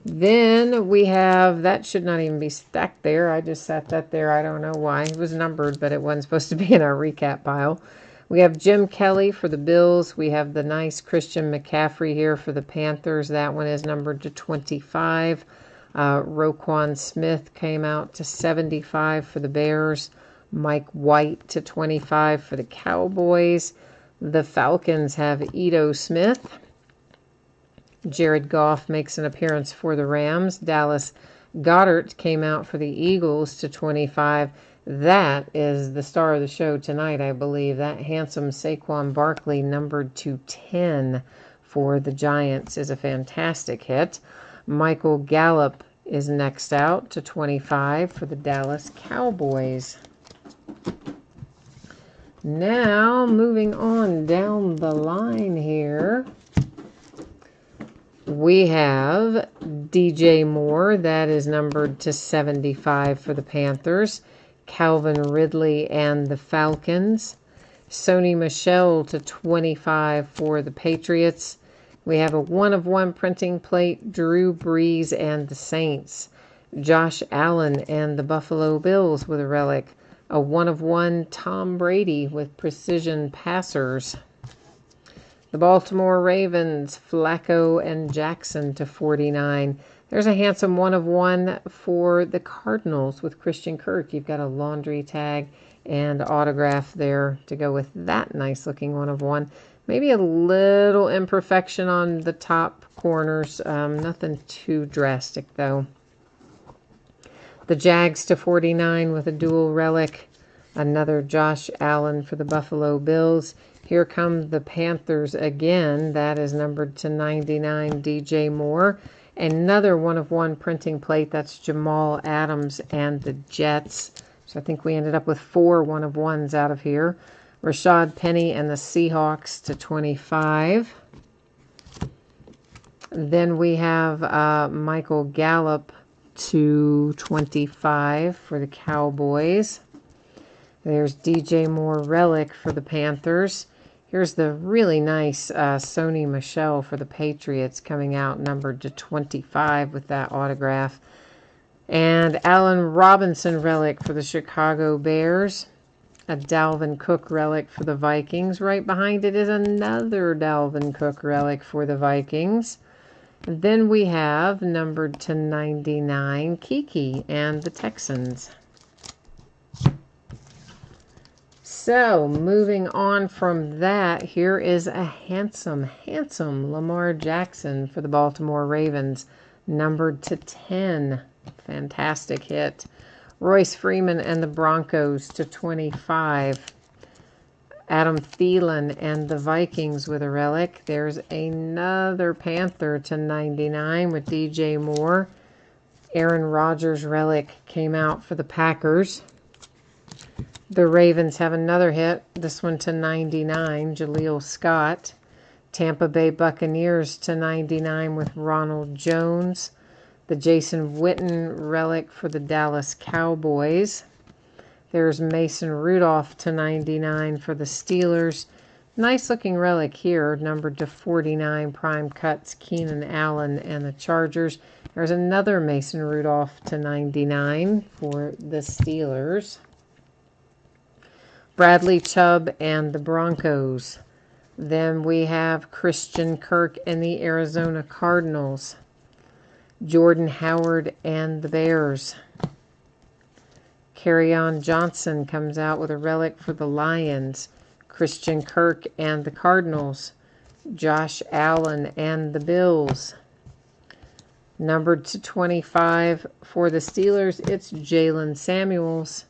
Then we have, that should not even be stacked there. I just set that there. I don't know why. It was numbered, but it wasn't supposed to be in our recap pile. We have Jim Kelly for the Bills. We have the nice Christian McCaffrey here for the Panthers. That one is numbered to 25. Roquan Smith came out to 75 for the Bears. Mike White to 25 for the Cowboys. The Falcons have Ito Smith. Jared Goff makes an appearance for the Rams. Dallas Goddard came out for the Eagles to 25. That is the star of the show tonight, I believe. That handsome Saquon Barkley, numbered to 10 for the Giants, is a fantastic hit. Michael Gallup is next out to 25 for the Dallas Cowboys. Now, moving on down the line here, we have DJ Moore. That is numbered to 75 for the Panthers. Calvin Ridley and the Falcons. Sony Michel to 25 for the Patriots. We have a 1/1 printing plate, Drew Brees and the Saints. Josh Allen and the Buffalo Bills with a relic. A 1/1 Tom Brady with precision passers. The Baltimore Ravens, Flacco and Jackson to 49. There's a handsome 1/1 for the Cardinals with Christian Kirk. You've got a laundry tag and autograph there to go with that nice looking 1/1. Maybe a little imperfection on the top corners. Nothing too drastic, though. The Jags to 49 with a dual relic. Another Josh Allen for the Buffalo Bills. Here come the Panthers again. That is numbered to 99, DJ Moore. Another 1/1 printing plate. That's Jamal Adams and the Jets. So I think we ended up with 4 1/1s out of here. Rashad Penny and the Seahawks to 25. Then we have Michael Gallup to 25 for the Cowboys. There's DJ Moore relic for the Panthers. Here's the really nice Sony Michel for the Patriots coming out numbered to 25 with that autograph. And Allen Robinson relic for the Chicago Bears. A Dalvin Cook relic for the Vikings. Right behind it is another Dalvin Cook relic for the Vikings. And then we have numbered to 99 Kiki and the Texans. So, moving on from that, here is a handsome Lamar Jackson for the Baltimore Ravens, numbered to 10. Fantastic hit. Royce Freeman and the Broncos to 25. Adam Thielen and the Vikings with a relic. There's another Panther to 99 with DJ Moore. Aaron Rodgers relic came out for the Packers. The Ravens have another hit, this one to 99, Jaleel Scott. Tampa Bay Buccaneers to 99 with Ronald Jones. The Jason Witten relic for the Dallas Cowboys. There's Mason Rudolph to 99 for the Steelers. Nice looking relic here, numbered to 49, prime cuts, Keenan Allen and the Chargers. There's another Mason Rudolph to 99 for the Steelers. Bradley Chubb and the Broncos. Then we have Christian Kirk and the Arizona Cardinals. Jordan Howard and the Bears. Kerryon Johnson comes out with a relic for the Lions. Christian Kirk and the Cardinals. Josh Allen and the Bills. Numbered to 25 for the Steelers, it's Jalen Samuels.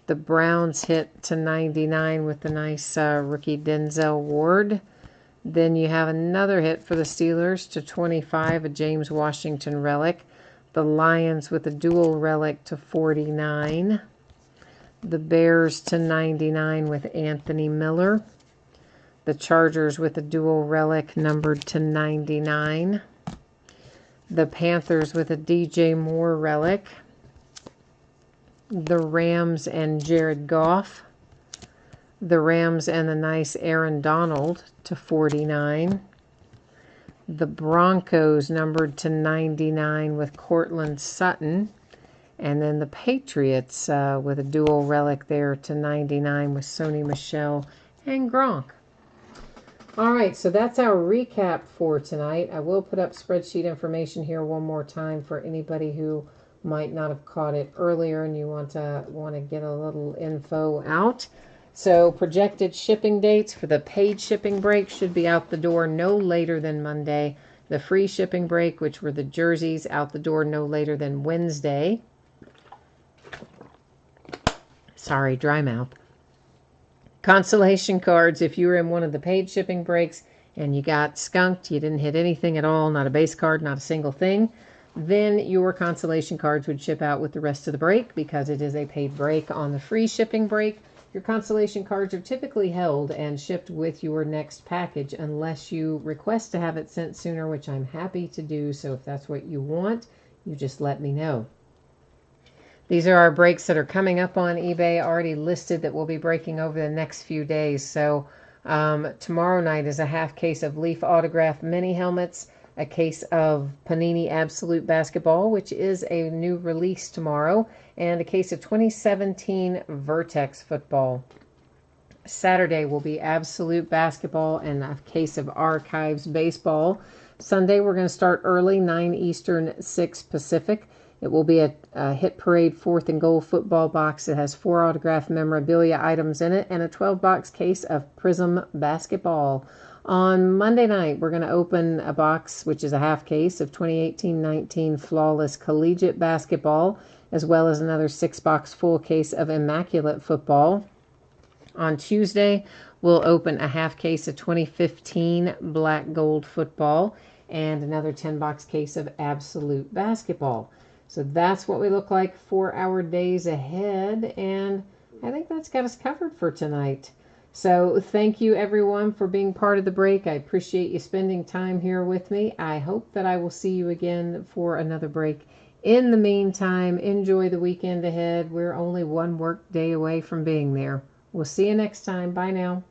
The Browns hit to 99 with the nice rookie Denzel Ward. Then you have another hit for the Steelers to 25, a James Washington relic. The Lions with a dual relic to 49. The Bears to 99 with Anthony Miller. The Chargers with a dual relic numbered to 99. The Panthers with a DJ Moore relic. The Rams and Jared Goff. The Rams and the nice Aaron Donald to 49. The Broncos numbered to 99 with Cortland Sutton. And then the Patriots with a dual relic there to 99 with Sony Michel and Gronk. All right, so that's our recap for tonight. I will put up spreadsheet information here one more time for anybody who might not have caught it earlier and you want to get a little info out. So projected shipping dates for the paid shipping break should be out the door no later than Monday, The free shipping break, which were the jerseys, out the door no later than Wednesday. Sorry, dry mouth. Consolation cards, if you were in one of the paid shipping breaks and you got skunked, you didn't hit anything at all, not a base card, not a single thing, then your consolation cards would ship out with the rest of the break because it is a paid break. On the free shipping break, your consolation cards are typically held and shipped with your next package unless you request to have it sent sooner, which I'm happy to do. So if that's what you want, you just let me know. These are our breaks that are coming up on eBay, already listed, that we'll be breaking over the next few days. So tomorrow night is a half case of Leaf Autograph mini helmets, a case of Panini Absolute Basketball, which is a new release tomorrow, and a case of 2017 Vertex Football. Saturday will be Absolute Basketball and a case of Archives Baseball. Sunday we're going to start early, 9 Eastern, 6 Pacific. It will be a Hit Parade 4th and Goal football box. It has 4 autographed memorabilia items in it and a 12-box case of Prism basketball. On Monday night, we're going to open a box, which is a half case of 2018-19 Flawless Collegiate Basketball, as well as another 6-box full case of Immaculate Football. On Tuesday, we'll open a half case of 2015 Black Gold Football and another 10-box case of Absolute Basketball. So that's what we look like for our days ahead, and I think that's got us covered for tonight. So thank you, everyone, for being part of the break. I appreciate you spending time here with me. I hope that I will see you again for another break. In the meantime, enjoy the weekend ahead. We're only one work day away from being there. We'll see you next time. Bye now.